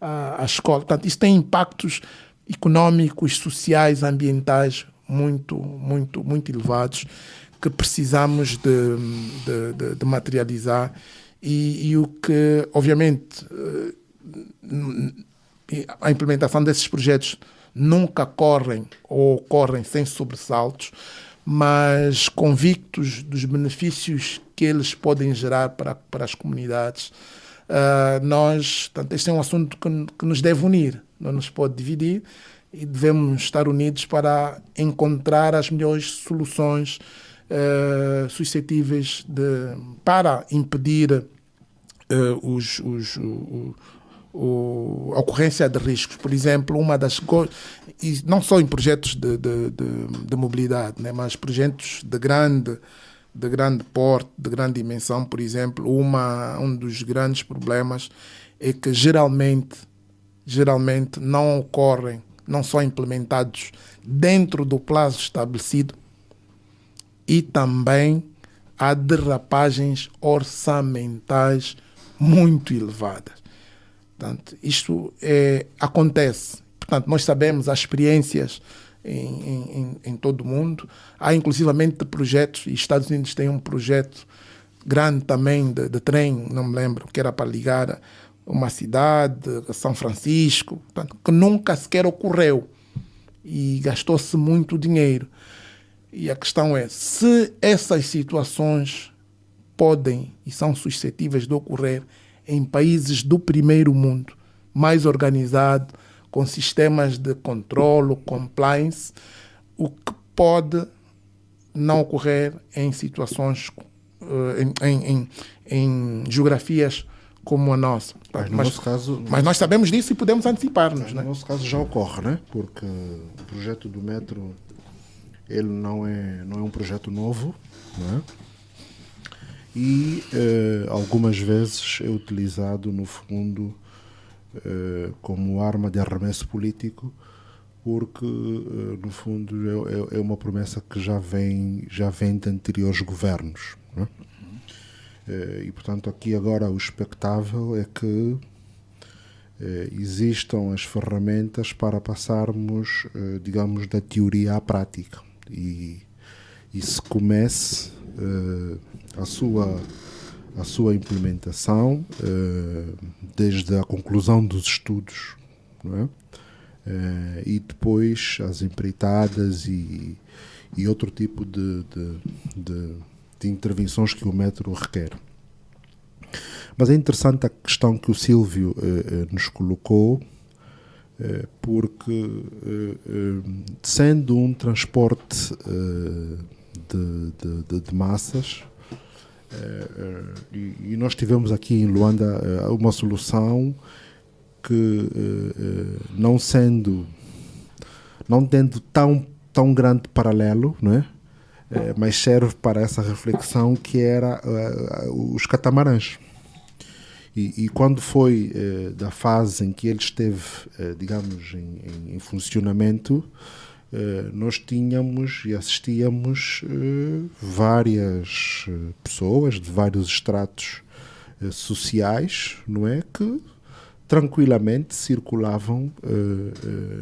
à escola. Portanto, isso tem impactos económicos, sociais, ambientais muito, muito, muito elevados que precisamos de materializar e o que, obviamente, a implementação desses projetos nunca ocorrem sem sobressaltos, mas convictos dos benefícios que eles podem gerar para as comunidades. Portanto, este é um assunto que nos deve unir, não nos pode dividir, e devemos estar unidos para encontrar as melhores soluções suscetíveis para impedir a ocorrência de riscos. Por exemplo, uma das coisas, e não só em projetos de mobilidade, né, mas projetos de grande porte, de grande dimensão, por exemplo, um dos grandes problemas é que geralmente não ocorrem, não são implementados dentro do prazo estabelecido, e também há derrapagens orçamentais muito elevadas. Portanto, isto acontece. Portanto, nós sabemos as experiências em todo o mundo. Há inclusivamente projetos, e Estados Unidos tem um projeto grande também de trem, não me lembro, que era para ligar uma cidade, São Francisco, portanto, que nunca sequer ocorreu e gastou-se muito dinheiro. E a questão é, se essas situações podem e são suscetíveis de ocorrer em países do primeiro mundo, mais organizado, com sistemas de controlo, compliance, o que pode não ocorrer em situações, em geografias como a nossa. Mas nós sabemos disso e podemos antecipar-nos. No nosso caso já ocorre, né? Porque o projeto do metro, ele não é um projeto novo, né? E algumas vezes é utilizado, no fundo, como arma de arremesso político, porque, no fundo, é uma promessa que já vem de anteriores governos, né? E, portanto, aqui agora o expectável é que existam as ferramentas para passarmos, digamos, da teoria à prática e se comece a sua implementação desde a conclusão dos estudos, não é? E depois as empreitadas e outro tipo de intervenções que o metro requer. Mas é interessante a questão que o Silvio nos colocou, porque sendo um transporte de massas, e nós tivemos aqui em Luanda uma solução que, não tendo tão grande paralelo, não é? Mas serve para essa reflexão, que era os catamarãs. E quando foi da fase em que ele esteve, digamos, em funcionamento, nós tínhamos e assistíamos várias pessoas de vários estratos sociais, não é, que tranquilamente circulavam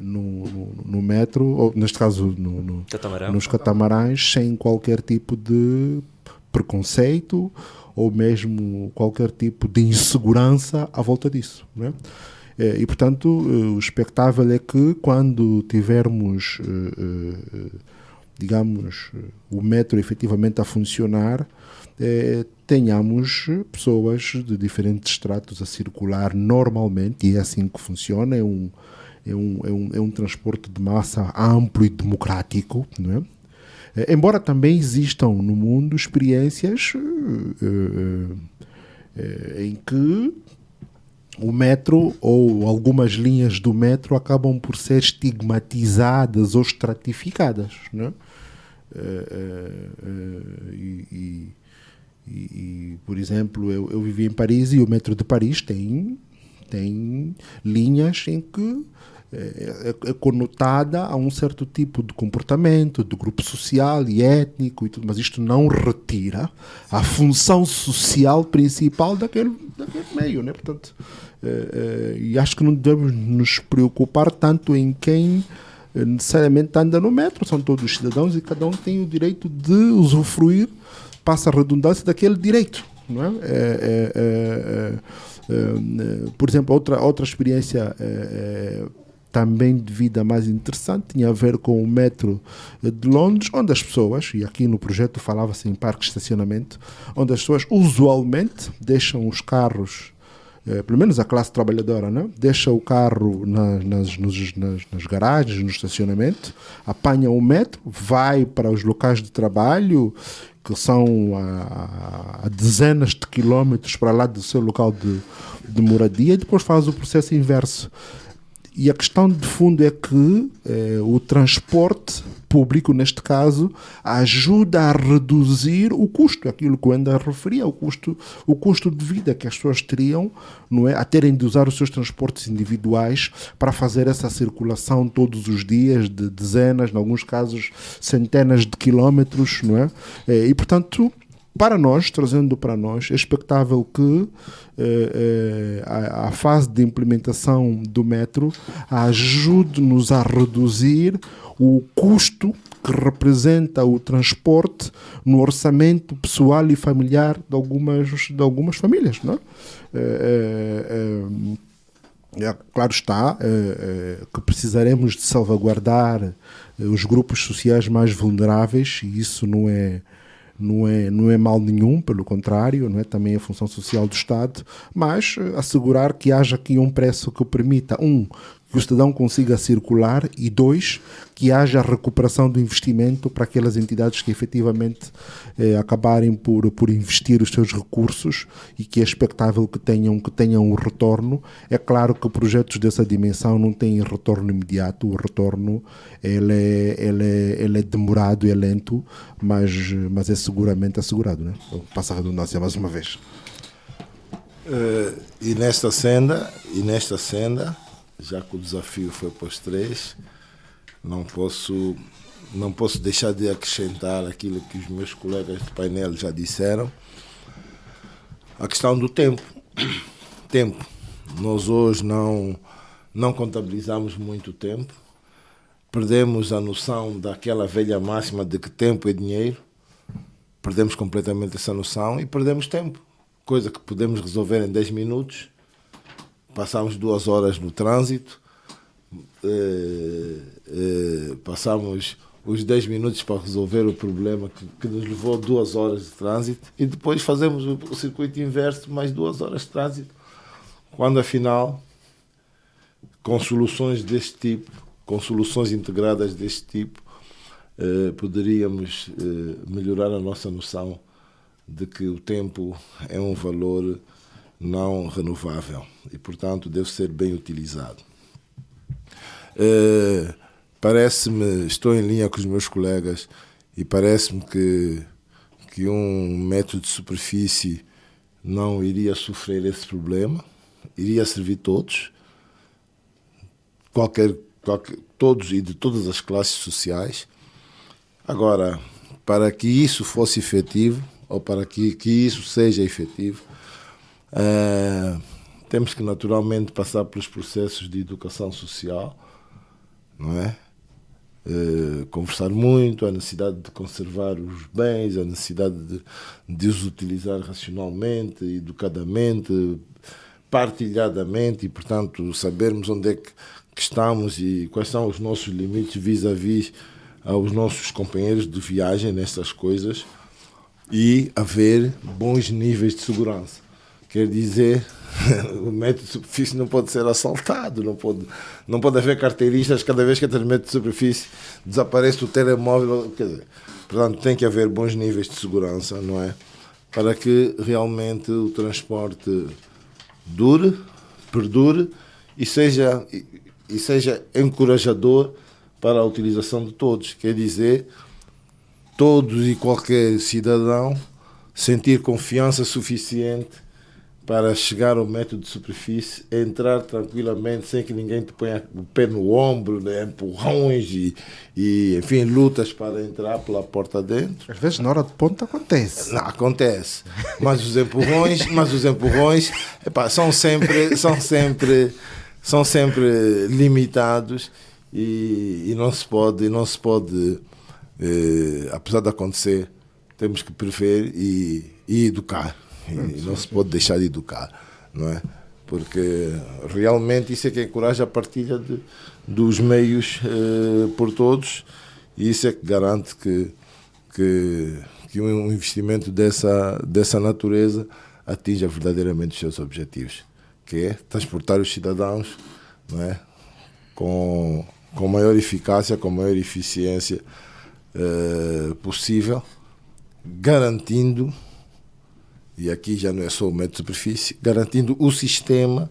no metro, ou neste caso nos catamarãs, sem qualquer tipo de preconceito ou mesmo qualquer tipo de insegurança à volta disso, não é? E, portanto, o expectável é que quando tivermos, digamos, o metro efetivamente a funcionar, tenhamos pessoas de diferentes estratos a circular normalmente, e é assim que funciona. É um transporte de massa amplo e democrático, não é? Embora também existam no mundo experiências em que o metro ou algumas linhas do metro acabam por ser estigmatizadas ou estratificadas, não é? E, por exemplo, eu vivi em Paris, e o metro de Paris tem linhas em que é conotada a um certo tipo de comportamento, de grupo social e étnico e tudo, mas isto não retira a função social principal daquele meio, né? Portanto, e acho que não devemos nos preocupar tanto em quem necessariamente anda no metro. São todos cidadãos e cada um tem o direito de usufruir, passa a redundância, daquele direito, não é? Por exemplo, outra experiência também de vida mais interessante tinha a ver com o metro de Londres, onde as pessoas, e aqui no projeto falava-se em parque de estacionamento, onde as pessoas usualmente deixam os carros pelo menos a classe trabalhadora, né? Deixa o carro nas garagens, no estacionamento, apanha o metro, vai para os locais de trabalho, que são a dezenas de quilómetros para lá do seu local de moradia, e depois faz o processo inverso. E a questão de fundo é que o transporte público, neste caso, ajuda a reduzir o custo, aquilo que eu ainda referia, o custo de vida que as pessoas teriam, não é, a terem de usar os seus transportes individuais para fazer essa circulação todos os dias de dezenas, em alguns casos centenas de quilómetros, não é? E, portanto, para nós, trazendo para nós, é expectável que a fase de implementação do metro ajude-nos a reduzir o custo que representa o transporte no orçamento pessoal e familiar de algumas famílias, não é? Claro está que precisaremos de salvaguardar os grupos sociais mais vulneráveis, e isso não é mal nenhum, pelo contrário, não é? Também é função social do Estado, mas assegurar que haja aqui um preço que permita, que o cidadão consiga circular, e 2, que haja recuperação do investimento para aquelas entidades que efetivamente acabarem por investir os seus recursos, e que é expectável que tenham um retorno. É claro que projetos dessa dimensão não têm retorno imediato, o retorno ele é demorado e é lento, mas é seguramente assegurado, né? Passa a redundância mais uma vez. E nesta senda, já que o desafio foi para os 3, não posso deixar de acrescentar aquilo que os meus colegas de painel já disseram. A questão do tempo. Nós hoje não contabilizamos muito tempo. Perdemos a noção daquela velha máxima de que tempo é dinheiro. Perdemos completamente essa noção e perdemos tempo. Coisa que podemos resolver em 10 minutos. Passamos 2 horas no trânsito, passamos os 10 minutos para resolver o problema que nos levou 2 horas de trânsito, e depois fazemos o circuito inverso, mais 2 horas de trânsito, quando afinal, com soluções deste tipo, com soluções integradas deste tipo, poderíamos melhorar a nossa noção de que o tempo é um valor não renovável e, portanto, deve ser bem utilizado. Parece-me, estou em linha com os meus colegas, e parece-me que um método de superfície não iria sofrer esse problema, iria servir todos, todos e de todas as classes sociais. Agora, para que isso fosse efetivo, ou para que isso seja efetivo, temos que naturalmente passar pelos processos de educação social, não é? Conversar muito, a necessidade de conservar os bens, a necessidade de os utilizar racionalmente, educadamente, partilhadamente, e, portanto, sabermos onde é que estamos e quais são os nossos limites vis-à-vis aos nossos companheiros de viagem nestas coisas, e haver bons níveis de segurança. Quer dizer, o método de superfície não pode ser assaltado, não pode haver carteiristas cada vez que entra no método de superfície desaparece o telemóvel. Quer dizer, portanto, tem que haver bons níveis de segurança, não é? Para que realmente o transporte dure, perdure e seja encorajador para a utilização de todos. Quer dizer, todos e qualquer cidadão sentir confiança suficiente para chegar ao método de superfície, entrar tranquilamente, sem que ninguém te ponha o pé no ombro, né? Empurrões e, enfim, lutas para entrar pela porta dentro. Às vezes, na hora de ponta, acontece. Não, acontece. Mas os empurrões são sempre limitados, e não se pode, apesar de acontecer, temos que prever e educar. E não se pode deixar de educar, não é? Porque realmente isso é que encoraja a partilha dos meios por todos, e isso é que garante que um investimento dessa natureza atinja verdadeiramente os seus objetivos. que é transportar os cidadãos, não é? Com maior eficácia, com maior eficiência possível, garantindo, e aqui já não é só o metro de superfície, garantindo o sistema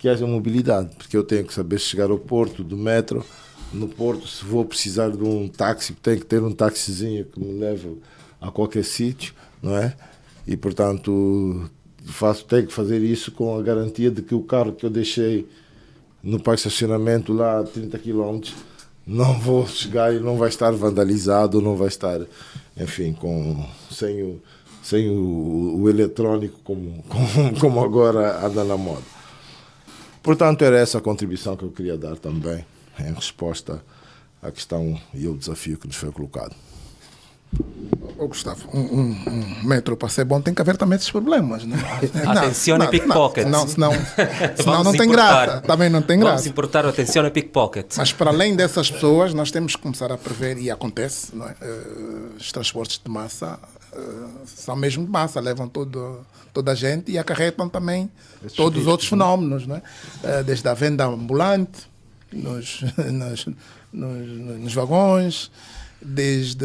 que haja mobilidade, porque eu tenho que saber chegar ao porto do metro. No porto, se vou precisar de um táxi, tenho que ter um taxizinho que me leve a qualquer sítio, não é? E, portanto, tenho que fazer isso com a garantia de que o carro que eu deixei no parque de estacionamento lá a 30 km não vou chegar e não vai estar vandalizado, não vai estar, enfim, sem o eletrónico como agora anda na moda. Portanto, era essa a contribuição que eu queria dar também, em resposta à questão e ao desafio que nos foi colocado. Gustavo, um metro para ser bom tem que haver também esses problemas, né? Atenção a pickpocket. Senão não tem graça. Também não tem graça. Vamos importar a atenção a pickpocket. Mas para além dessas pessoas, nós temos que começar a prever, e acontece, não é? Os transportes de massa são mesmo de massa, levam toda a gente e acarretam também todos os outros fenómenos, não é? Desde a venda ambulante, nos vagões, desde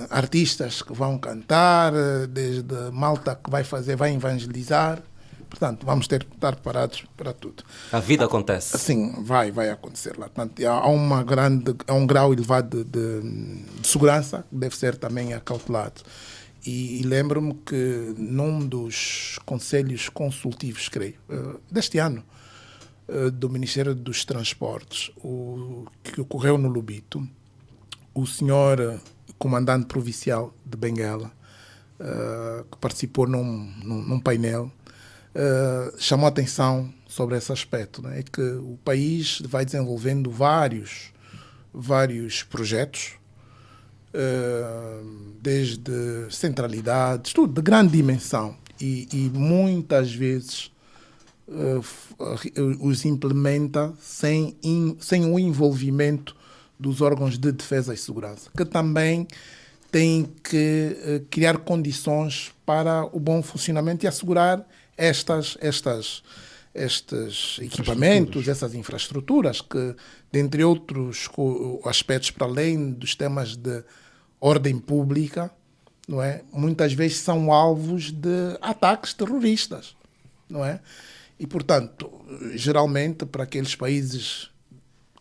artistas que vão cantar, desde malta que vai evangelizar. Portanto, vamos ter que estar preparados para tudo. A vida acontece. Sim, vai acontecer lá. Portanto, há um grau elevado de segurança que deve ser também acautelado. E lembro-me que num dos conselhos consultivos, creio, deste ano, do Ministério dos Transportes, que ocorreu no Lubito, o senhor comandante provincial de Benguela, que participou num painel, chamou a atenção sobre esse aspecto, né? É que o país vai desenvolvendo vários projetos, desde centralidades, tudo de grande dimensão, e muitas vezes os implementa sem o envolvimento dos órgãos de defesa e segurança, que também têm que criar condições para o bom funcionamento e assegurar estes equipamentos, essas infraestruturas, que, dentre outros aspectos, para além dos temas de ordem pública, não é? Muitas vezes são alvos de ataques terroristas, não é? E, portanto, geralmente, para aqueles países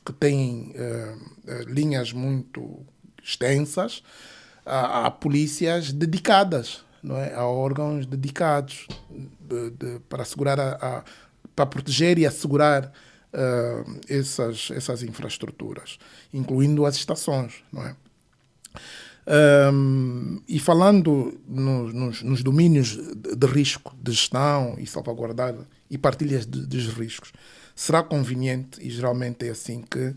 que têm linhas muito extensas, há polícias dedicadas, não é? Há órgãos dedicados para assegurar, para proteger e assegurar essas infraestruturas, incluindo as estações, não é? E falando nos domínios de risco, de gestão e salvaguardar e partilhas dos riscos, será conveniente, e geralmente é assim, que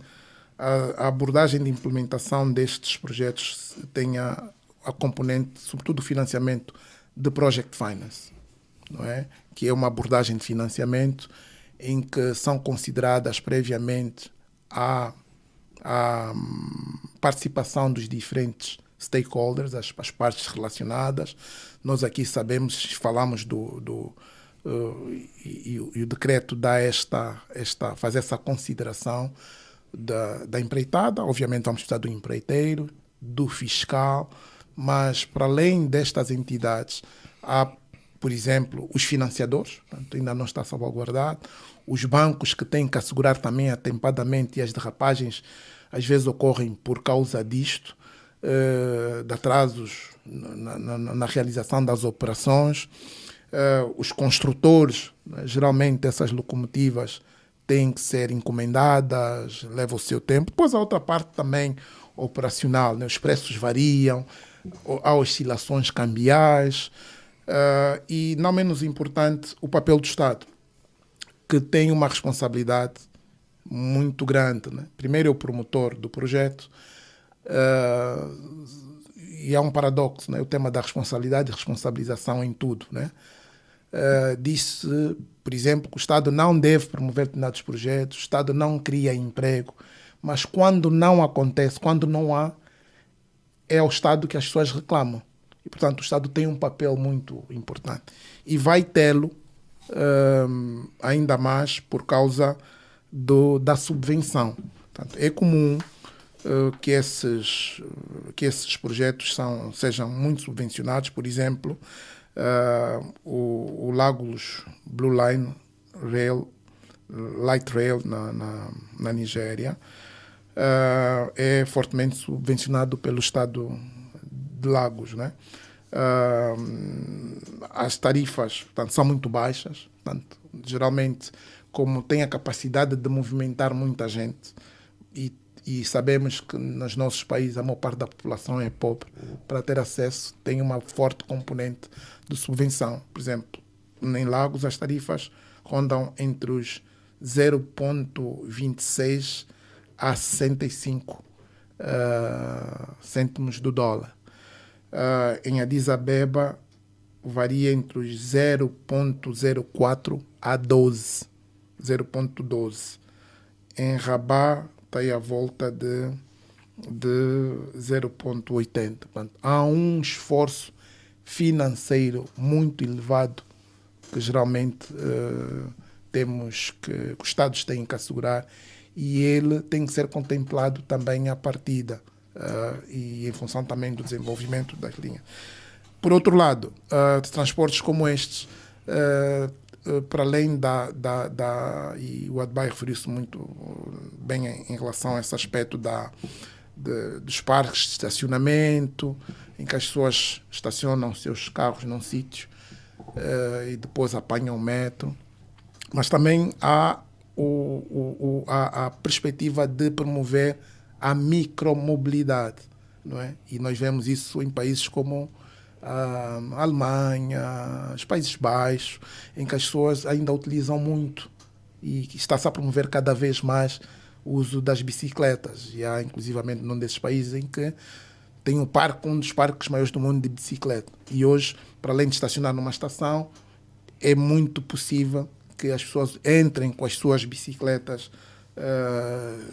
a abordagem de implementação destes projetos tenha a componente, sobretudo, do financiamento de Project Finance, não é? Que é uma abordagem de financiamento em que são consideradas previamente a participação dos diferentes stakeholders, as partes relacionadas. Nós aqui falamos e o decreto dá faz essa consideração da empreitada. Obviamente vamos precisar do empreiteiro, do fiscal, mas para além destas entidades há, por exemplo, os financiadores, portanto, ainda não está salvaguardado, os bancos que têm que assegurar também atempadamente, e as derrapagens às vezes ocorrem por causa disto, de atrasos na realização das operações. Os construtores, geralmente essas locomotivas têm que ser encomendadas, leva o seu tempo. Depois a outra parte também operacional, né? Os preços variam, há oscilações cambiais, e não menos importante, o papel do Estado, que tem uma responsabilidade muito grande, né? Primeiro é o promotor do projeto, e há um paradoxo, né? O tema da responsabilidade e responsabilização em tudo, né? Disse, por exemplo, que o Estado não deve promover determinados projetos, o Estado não cria emprego, mas quando não acontece, quando não há, é ao Estado que as pessoas reclamam. E, portanto, o Estado tem um papel muito importante. E vai tê-lo ainda mais por causa da subvenção. Portanto, é comum que esses projetos sejam muito subvencionados. Por exemplo, o Lagos Blue Line Light Rail na Nigéria é fortemente subvencionado pelo Estado de Lagos, né? As tarifas, portanto, são muito baixas, portanto, geralmente, como tem a capacidade de movimentar muita gente e sabemos que nos nossos países a maior parte da população é pobre, para ter acesso tem uma forte componente de subvenção. Por exemplo, em Lagos as tarifas rondam entre os 0,26 a 65 cêntimos do dólar. Em Addis Abeba varia entre os 0,04 a 0,12. Em Rabat está aí à volta de 0,80. Portanto, há um esforço financeiro muito elevado que geralmente que os Estados têm que assegurar, e ele tem que ser contemplado também à partida e em função também do desenvolvimento das linhas. Por outro lado, transportes como estes, para além e o Adbai referiu-se muito bem em relação a esse aspecto dos parques de estacionamento, em que as pessoas estacionam seus carros num sítio e depois apanham o metro, mas também há a perspectiva de promover a micromobilidade, não é? E nós vemos isso em países como a Alemanha, os Países Baixos, em que as pessoas ainda utilizam muito e que está-se a promover cada vez mais o uso das bicicletas. E há, inclusivamente, num desses países em que tem um dos parques maiores do mundo de bicicleta. E hoje, para além de estacionar numa estação, é muito possível que as pessoas entrem com as suas bicicletas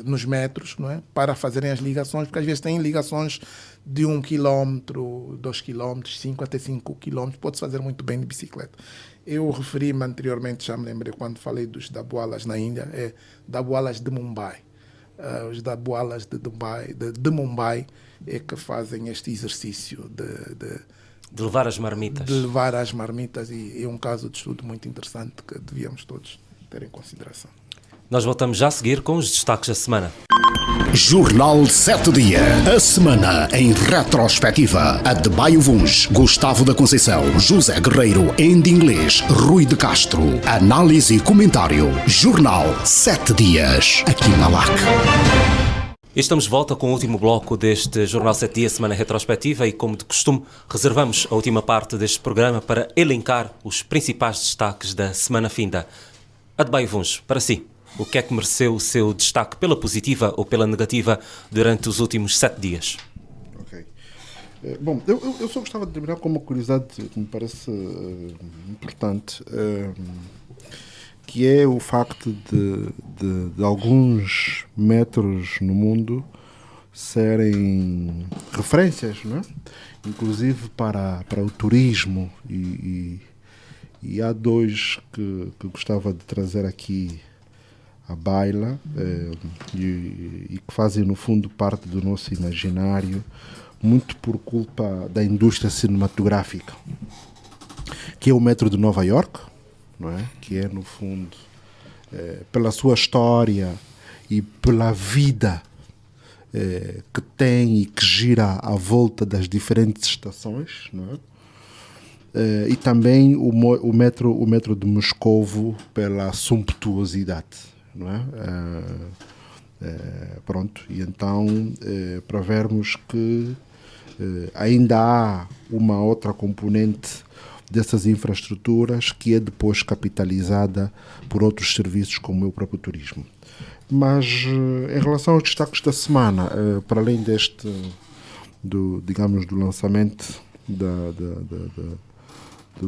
nos metros, não é? Para fazerem as ligações, porque às vezes têm ligações de 1 quilómetro, 2 quilómetros, 5 até 5 quilómetros, pode-se fazer muito bem de bicicleta. Eu referi-me anteriormente, já me lembrei quando falei dos Dabwalas na Índia, Dabwalas de Mumbai. Os Dabwalas de Mumbai é que fazem este exercício de levar as marmitas. De levar as marmitas, e é um caso de estudo muito interessante que devíamos todos ter em consideração. Nós voltamos já a seguir com os destaques da semana. Jornal 7 Dia. A semana em retrospectiva. Adbai Vuns, Gustavo da Conceição, José Guerreiro, Andy Inglês, Rui de Castro. Análise e comentário. Jornal 7 Dias. Aqui na LAC. Estamos de volta com o último bloco deste Jornal 7 Dias, semana retrospectiva, e como de costume, reservamos a última parte deste programa para elencar os principais destaques da semana finda. Adbai Vuns, para si, o que é que mereceu o seu destaque pela positiva ou pela negativa durante os últimos 7 dias? Ok. Bom, eu só gostava de terminar com uma curiosidade que me parece importante, que é o facto de alguns metros no mundo serem referências, não é? Inclusive para o turismo, e há dois que gostava de trazer aqui à baila e que fazem no fundo parte do nosso imaginário, muito por culpa da indústria cinematográfica, que é o metro de Nova York, não é? Que é no fundo pela sua história e pela vida que tem e que gira à volta das diferentes estações, não é? E também o metro de Moscovo pela sumptuosidade, não é? Pronto, e então para vermos que ainda há uma outra componente dessas infraestruturas que é depois capitalizada por outros serviços como o próprio turismo. Mas em relação aos destaques da semana, para além do lançamento do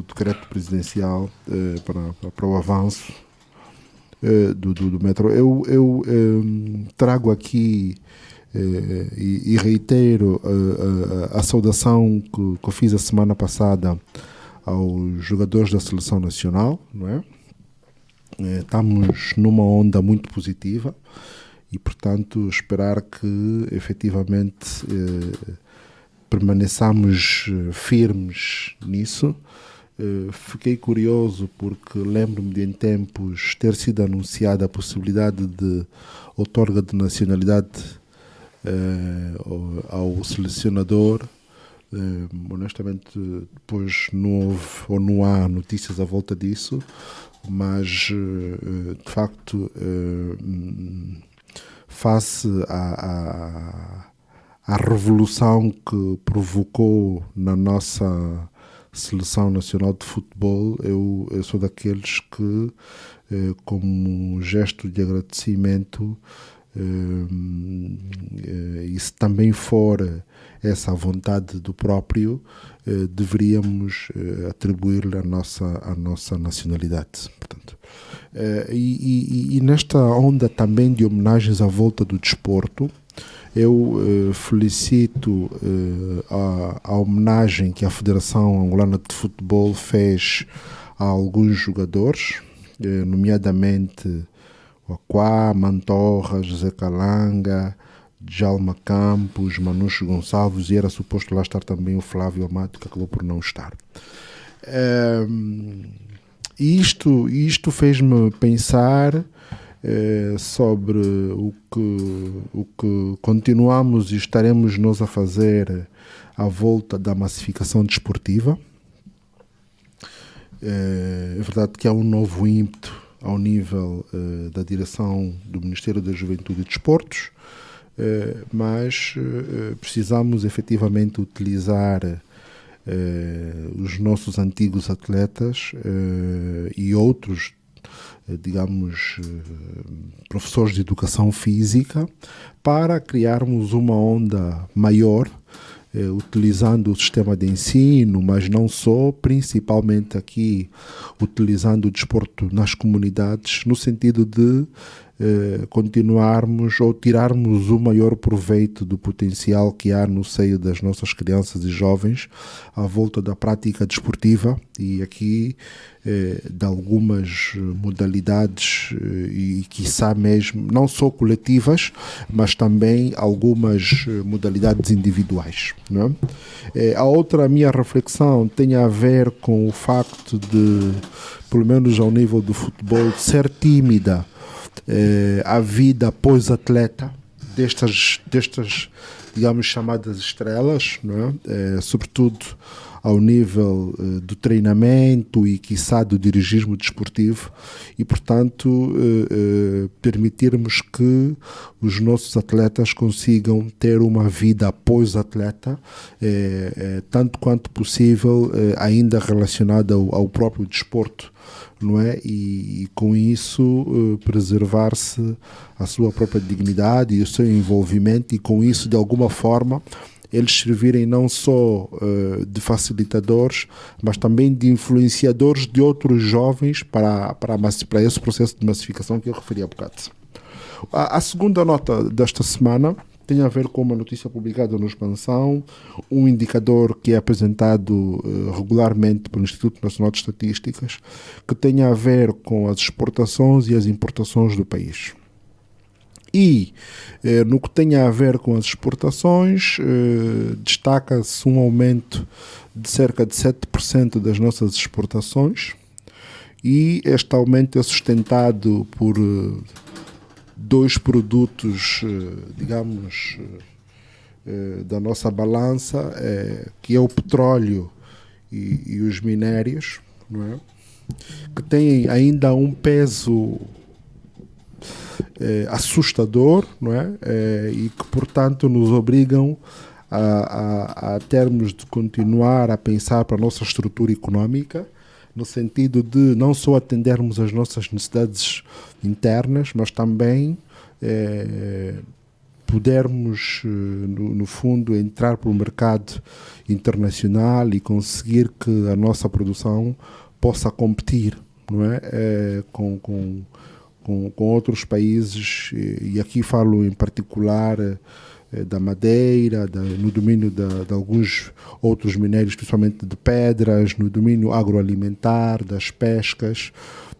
decreto presidencial para o avanço do metro, eu trago aqui e reitero a saudação que eu fiz a semana passada aos jogadores da Seleção Nacional, não é? estamos numa onda muito positiva e, portanto, esperar que efetivamente permaneçamos firmes nisso. Fiquei curioso porque lembro-me de, em tempos, ter sido anunciada a possibilidade de outorga de nacionalidade ao selecionador. Honestamente, depois não houve ou não há notícias à volta disso, mas de facto, face à revolução que provocou na nossa Seleção Nacional de Futebol, eu sou daqueles que, como gesto de agradecimento, e se também for essa a vontade do próprio, deveríamos atribuir-lhe a nossa nacionalidade. Portanto, e nesta onda também de homenagens à volta do desporto, eu felicito a homenagem que a Federação Angolana de Futebol fez a alguns jogadores, nomeadamente o Aquá, Mantorra, José Calanga, Djalma Campos, Manúcio Gonçalves, e era suposto lá estar também o Flávio Amato, que acabou por não estar. Isto fez-me pensar sobre o que continuamos e estaremos nós a fazer à volta da massificação desportiva. É verdade que há um novo ímpeto ao nível da direção do Ministério da Juventude e Desportos, mas precisamos efetivamente utilizar os nossos antigos atletas e outros, digamos, professores de educação física, para criarmos uma onda maior, utilizando o sistema de ensino, mas não só, principalmente aqui utilizando o desporto nas comunidades, no sentido de continuarmos ou tirarmos o maior proveito do potencial que há no seio das nossas crianças e jovens à volta da prática desportiva, e aqui de algumas modalidades e quiçá mesmo, não só coletivas, mas também algumas modalidades individuais, não é? A outra minha reflexão tem a ver com o facto de, pelo menos ao nível do futebol, ser tímida a vida pós-atleta destas, digamos, chamadas estrelas, não é? Sobretudo ao nível do treinamento e, quiçá, do dirigismo desportivo, e, portanto, permitirmos que os nossos atletas consigam ter uma vida pós-atleta, tanto quanto possível, ainda relacionada ao próprio desporto, não é? E com isso preservar-se a sua própria dignidade e o seu envolvimento, e com isso, de alguma forma, eles servirem não só de facilitadores, mas também de influenciadores de outros jovens para esse processo de massificação que eu referi há bocado. A segunda nota desta semana tem a ver com uma notícia publicada no Expansão, um indicador que é apresentado regularmente pelo Instituto Nacional de Estatísticas, que tem a ver com as exportações e as importações do país. E no que tem a ver com as exportações, destaca-se um aumento de cerca de 7% das nossas exportações, e este aumento é sustentado por dois produtos, digamos, da nossa balança, que é o petróleo e os minérios, não é? Que têm ainda um peso assustador, não é? E que, portanto, nos obrigam a termos de continuar a pensar para a nossa estrutura económica, no sentido de não só atendermos às nossas necessidades internas, mas também podermos, no fundo, entrar para o mercado internacional e conseguir que a nossa produção possa competir, não é? Com outros países, e aqui falo em particular da madeira, no domínio de alguns outros minérios, principalmente de pedras, no domínio agroalimentar, das pescas,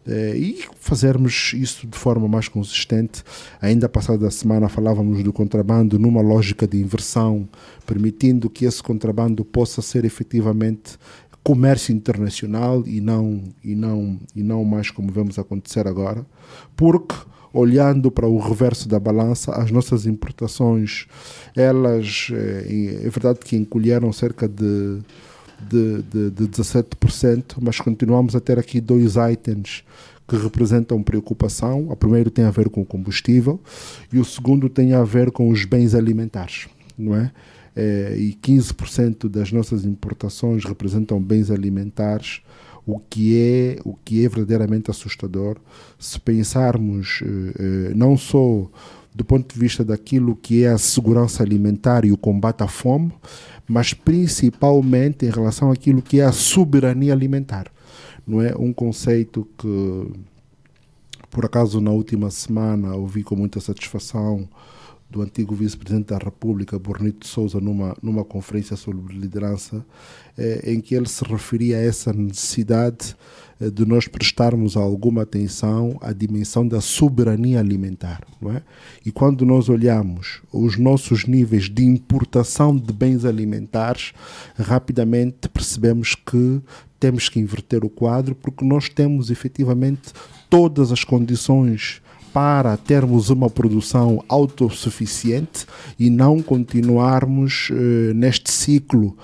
e fazermos isso de forma mais consistente. Ainda passada semana falávamos do contrabando numa lógica de inversão, permitindo que esse contrabando possa ser efetivamente comércio internacional e não mais como vemos acontecer agora, porque olhando para o reverso da balança, as nossas importações, elas, é verdade que encolheram cerca de 17%, mas continuamos a ter aqui 2 itens que representam preocupação. O primeiro tem a ver com o combustível e o segundo tem a ver com os bens alimentares, não é? E 15% das nossas importações representam bens alimentares, o que é verdadeiramente assustador se pensarmos não só do ponto de vista daquilo que é a segurança alimentar e o combate à fome, mas principalmente em relação àquilo que é a soberania alimentar. Não é um conceito que, por acaso, na última semana ouvi com muita satisfação do antigo vice-presidente da República, Bornito de Sousa, numa conferência sobre liderança, em que ele se referia a essa necessidade de nós prestarmos alguma atenção à dimensão da soberania alimentar, não é? E quando nós olhamos os nossos níveis de importação de bens alimentares, rapidamente percebemos que temos que inverter o quadro, porque nós temos efetivamente todas as condições para termos uma produção autossuficiente e não continuarmos neste ciclo,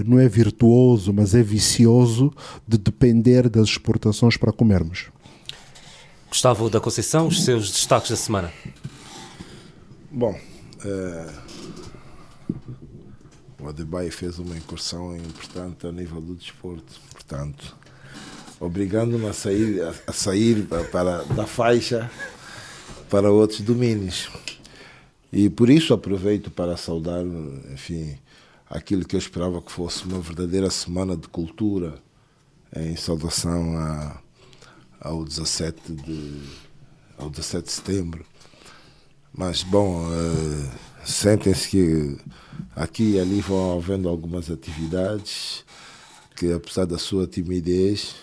não é virtuoso, mas é vicioso, de depender das exportações para comermos. Gustavo da Conceição, os seus destaques da semana. Bom, o Adebayo fez uma incursão importante a nível do desporto, portanto, obrigando-me a sair da faixa para outros domínios. E por isso aproveito para saudar, enfim, aquilo que eu esperava que fosse uma verdadeira semana de cultura, em saudação ao 17 de setembro. Mas, bom, sentem-se que aqui e ali vão havendo algumas atividades que, apesar da sua timidez,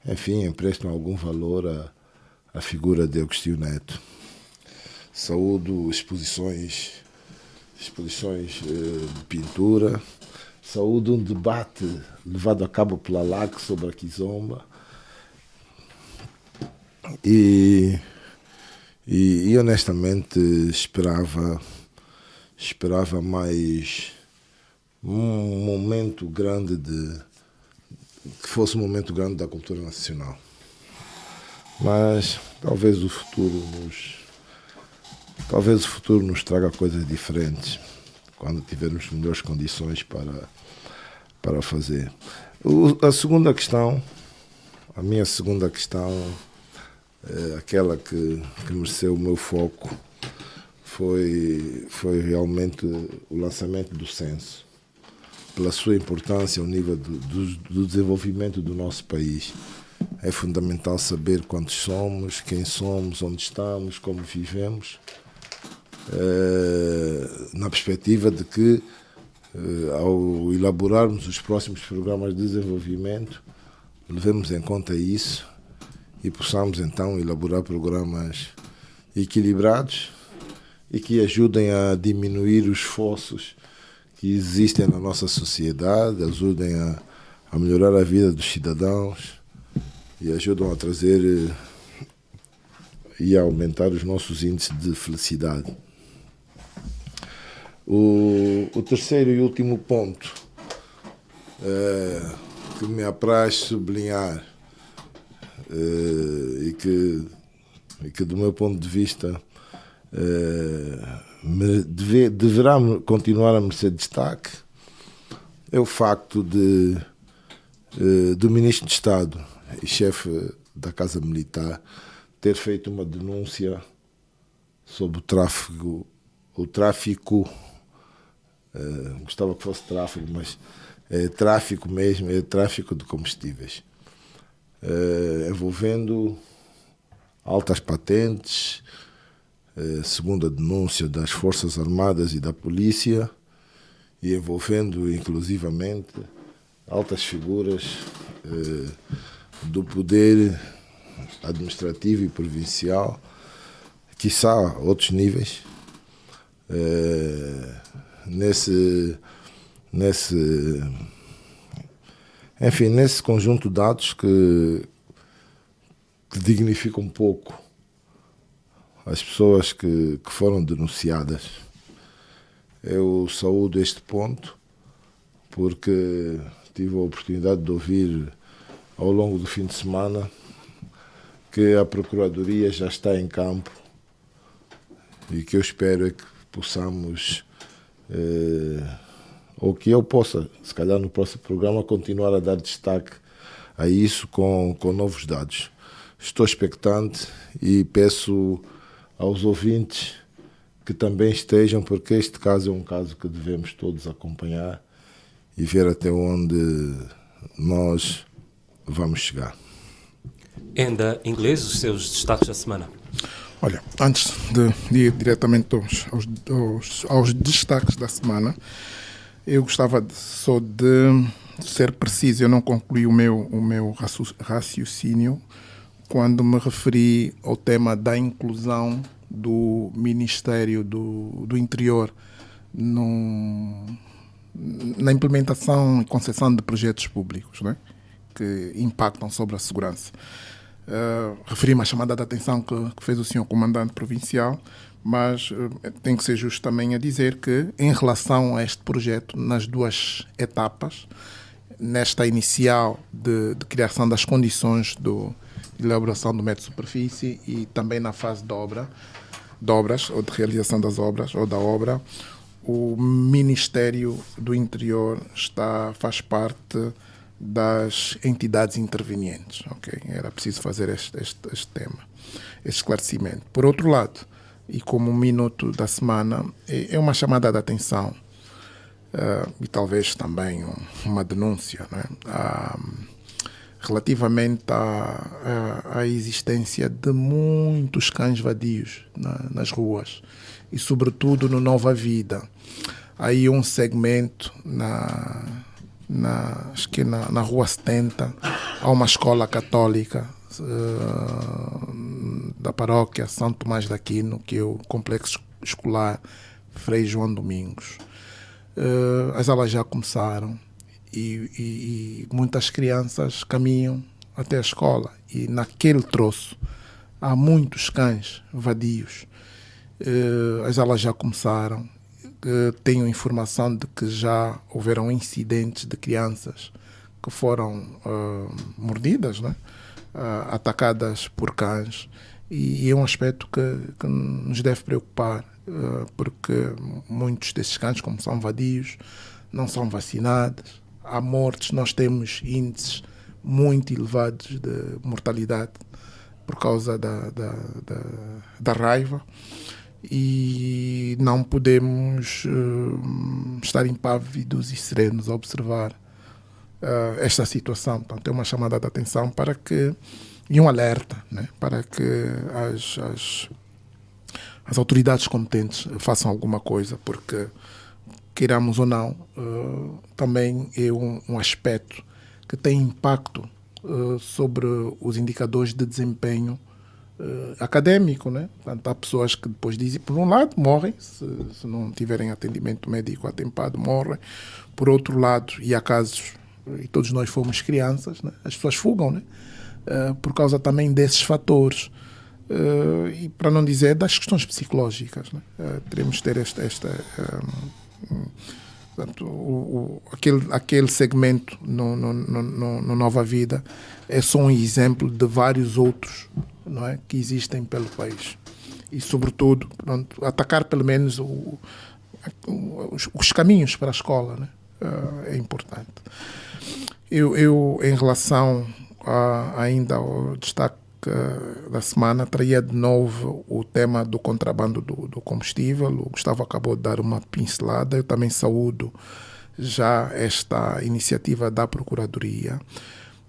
enfim, emprestam algum valor à figura de Agostinho Neto. Saúdo exposições de pintura, saúdo um debate levado a cabo pela LAC sobre a Kizomba e honestamente esperava mais um momento grande que fosse um momento grande da cultura nacional. Mas talvez o futuro nos traga coisas diferentes quando tivermos melhores condições para fazer. A minha segunda questão, aquela que mereceu o meu foco, foi realmente o lançamento do censo, pela sua importância ao nível do desenvolvimento do nosso país. É fundamental saber quantos somos, quem somos, onde estamos, como vivemos, na perspectiva de que, ao elaborarmos os próximos programas de desenvolvimento, levemos em conta isso e possamos então elaborar programas equilibrados e que ajudem a diminuir os fossos que existem na nossa sociedade, ajudem a melhorar a vida dos cidadãos e ajudam a trazer e a aumentar os nossos índices de felicidade. O terceiro e último ponto que me apraz sublinhar e que do meu ponto de vista deverá continuar a merecer destaque é o facto do Ministro de Estado e chefe da Casa Militar ter feito uma denúncia sobre o tráfico, gostava que fosse tráfico, mas é tráfico mesmo, é tráfico de combustíveis, envolvendo altas patentes, segundo a denúncia das Forças Armadas e da Polícia, e envolvendo inclusivamente altas figuras do poder administrativo e provincial, quiçá outros níveis, nesse conjunto de dados que dignifica um pouco as pessoas que foram denunciadas. Eu saúdo este ponto porque tive a oportunidade de ouvir ao longo do fim de semana que a Procuradoria já está em campo e que eu espero é que possamos, ou que eu possa, se calhar no próximo programa, continuar a dar destaque a isso com novos dados. Estou expectante e peço aos ouvintes que também estejam, porque este caso é um caso que devemos todos acompanhar e ver até onde nós vamos chegar. Ainda inglês, os seus destaques da semana. Olha, antes de ir diretamente aos destaques da semana, eu gostava só de ser preciso. Eu não concluí o meu raciocínio quando me referi ao tema da inclusão do Ministério do Interior na implementação e concessão de projetos públicos, né, que impactam sobre a segurança. Referi-me à chamada de atenção que fez o senhor comandante provincial, mas tem que ser justo também a dizer que, em relação a este projeto, nas duas etapas, nesta inicial de criação das condições de elaboração do método de superfície e também na fase de obras, ou de realização das obras, ou da obra, o Ministério do Interior faz parte das entidades intervenientes. Okay? Era preciso fazer este tema, este esclarecimento. Por outro lado, e como minuto da semana, é uma chamada de atenção e talvez também uma denúncia, né? Relativamente à existência de muitos cães vadios nas ruas e sobretudo no Nova Vida. Aí um segmento acho que na Rua 70 há uma escola católica da paróquia São Tomás de Aquino, que é o complexo escolar Frei João Domingos. As aulas já começaram e muitas crianças caminham até a escola e naquele troço há muitos cães vadios. As aulas já começaram. Tenho informação de que já houveram incidentes de crianças que foram mordidas, né? Atacadas por cães, e é um aspecto que nos deve preocupar, porque muitos desses cães, como são vadios, não são vacinados. Há mortes, nós temos índices muito elevados de mortalidade por causa da raiva. E não podemos estar impávidos e serenos a observar esta situação. Portanto, é uma chamada de atenção e um alerta, né, para que as autoridades competentes façam alguma coisa, porque, queiramos ou não, também é um aspecto que tem impacto sobre os indicadores de desempenho académico, né? Portanto, há pessoas que depois dizem, por um lado, morrem, se não tiverem atendimento médico atempado, morrem. Por outro lado, e há casos, e todos nós fomos crianças, né? As pessoas fugam, né? Por causa também desses fatores. E para não dizer das questões psicológicas, né? Teremos de ter portanto, aquele segmento no Nova Vida é só um exemplo de vários outros, não é, que existem pelo país. E, sobretudo, portanto, atacar pelo menos os caminhos para a escola, né? É importante. Eu, em relação ainda ao destaque da semana, traria de novo o tema do contrabando do combustível. O Gustavo acabou de dar uma pincelada. Eu também saúdo já esta iniciativa da Procuradoria,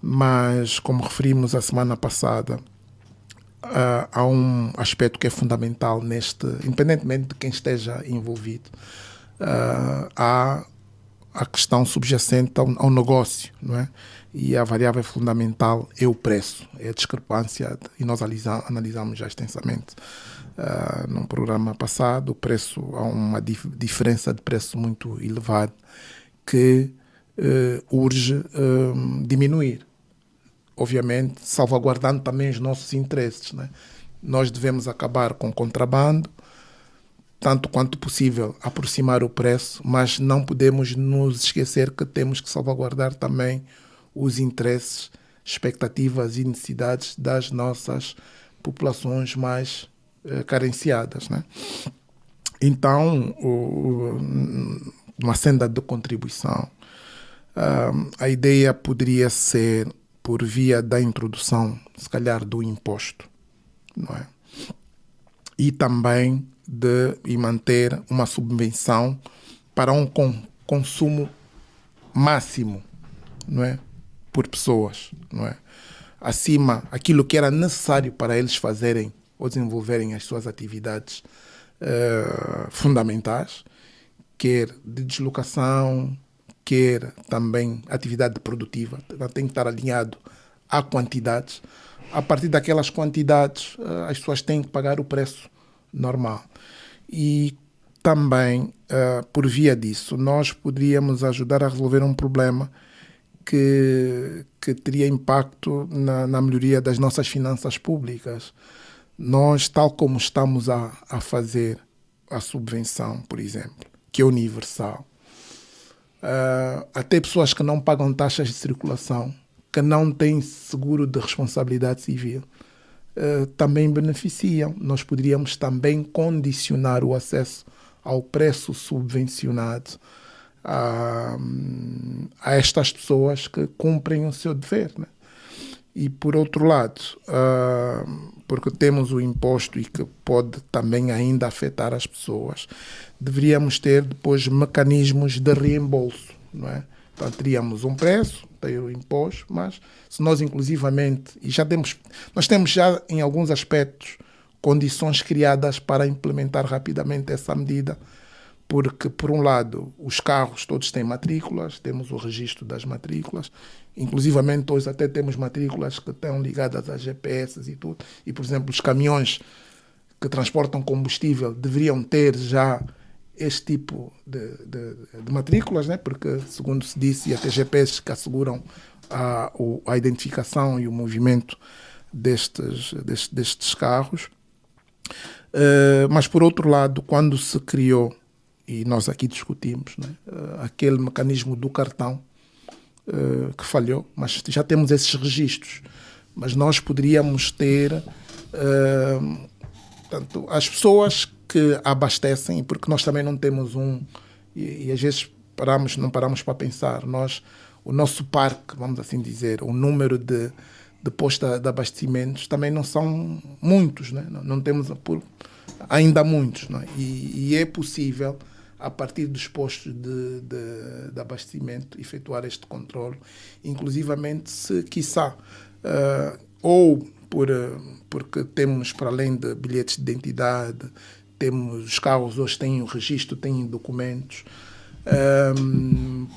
mas, como referimos a semana passada, há um aspecto que é fundamental independentemente de quem esteja envolvido, há a questão subjacente ao negócio, não é? E a variável fundamental é o preço, é a discrepância, e nós analisamos já extensamente num programa passado. O preço, há uma diferença de preço muito elevada que urge diminuir, obviamente salvaguardando também os nossos interesses, né? Nós devemos acabar com o contrabando, tanto quanto possível aproximar o preço, mas não podemos nos esquecer que temos que salvaguardar também os interesses, expectativas e necessidades das nossas populações mais carenciadas, né? Então, uma senda de contribuição, a ideia poderia ser por via da introdução, se calhar, do imposto, não é? E também de manter uma subvenção para um consumo máximo, não é? Por pessoas, não é? Acima aquilo que era necessário para eles fazerem ou desenvolverem as suas atividades fundamentais, quer de deslocação, quer também atividade produtiva. Tem que estar alinhado a quantidades. A partir daquelas quantidades, as pessoas têm que pagar o preço normal. E também, por via disso, nós poderíamos ajudar a resolver um problema que teria impacto na melhoria das nossas finanças públicas. Nós, tal como estamos a fazer a subvenção, por exemplo, que é universal, até pessoas que não pagam taxas de circulação, que não têm seguro de responsabilidade civil, também beneficiam. Nós poderíamos também condicionar o acesso ao preço subvencionado a estas pessoas que cumprem o seu dever, né? E, por outro lado, porque temos o imposto e que pode também ainda afetar as pessoas, deveríamos ter depois mecanismos de reembolso, não é? Então, teríamos um preço, tem o imposto, mas se nós inclusivamente, e nós temos já em alguns aspectos condições criadas para implementar rapidamente essa medida, porque, por um lado, os carros todos têm matrículas, temos o registro das matrículas, inclusivamente hoje até temos matrículas que estão ligadas a GPS e tudo, e, por exemplo, os caminhões que transportam combustível deveriam ter já este tipo de matrículas, né? Porque, segundo se disse, e até GPS que asseguram a identificação e o movimento destes carros. Mas, por outro lado, quando se criou, e nós aqui discutimos, né, aquele mecanismo do cartão que falhou, mas já temos esses registros. Mas nós poderíamos ter portanto, as pessoas que abastecem, porque nós também não temos e às vezes não paramos para pensar, o nosso parque, vamos assim dizer, o número de postos de abastecimentos também não são muitos, né? Não temos ainda muitos, né? E é possível, a partir dos postos de abastecimento, efetuar este controle, inclusivamente se, quiçá, ou porque temos, para além de bilhetes de identidade, os carros hoje têm o registro, têm documentos,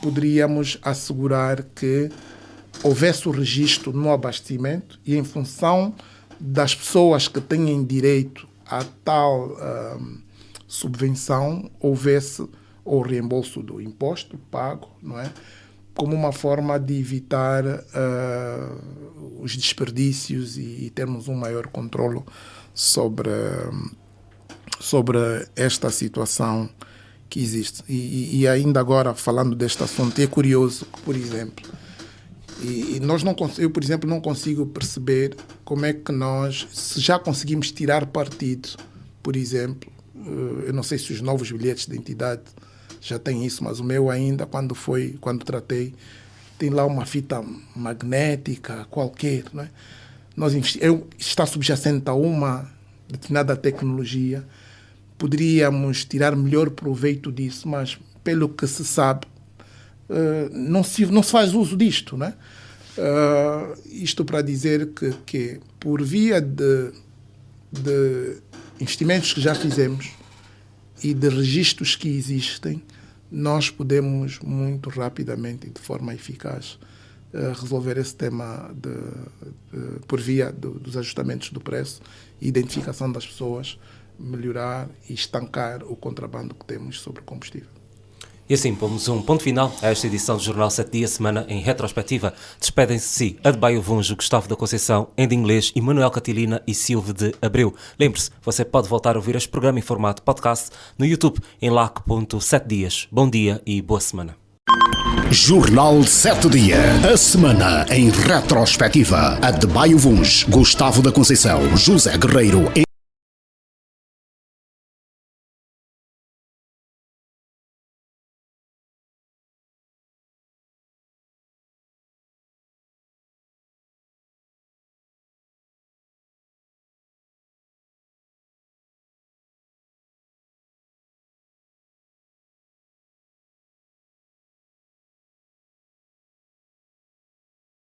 poderíamos assegurar que houvesse o registro no abastecimento e, em função das pessoas que têm direito a tal subvenção, houvesse o reembolso do imposto pago, não é? Como uma forma de evitar os desperdícios e termos um maior controlo sobre esta situação que existe. E ainda agora, falando deste assunto, é curioso que, por exemplo, eu, por exemplo, não consigo perceber como é que se já conseguimos tirar partido, por exemplo, eu não sei se os novos bilhetes de identidade já têm isso, mas o meu ainda, quando tratei, tem lá uma fita magnética qualquer, não é? Está subjacente a uma determinada tecnologia, poderíamos tirar melhor proveito disso, mas pelo que se sabe, não se faz uso disto, né? Isto para dizer que por via de investimentos que já fizemos e de registros que existem, nós podemos muito rapidamente e de forma eficaz resolver esse tema por via dos ajustamentos do preço e identificação das pessoas, melhorar e estancar o contrabando que temos sobre o combustível. E assim, pomos um ponto final a esta edição do Jornal 7 Dias, semana em retrospectiva. Despedem-se de si Adebayo Vunjo, Gustavo da Conceição, Ende Inglês, Emanuel Catilina e Silvio de Abreu. Lembre-se, você pode voltar a ouvir este programa em formato podcast no YouTube em lac.7dias. Bom dia e boa semana. Jornal 7 Dias, a semana em retrospectiva. Adebayo Vunjo, Gustavo da Conceição, José Guerreiro.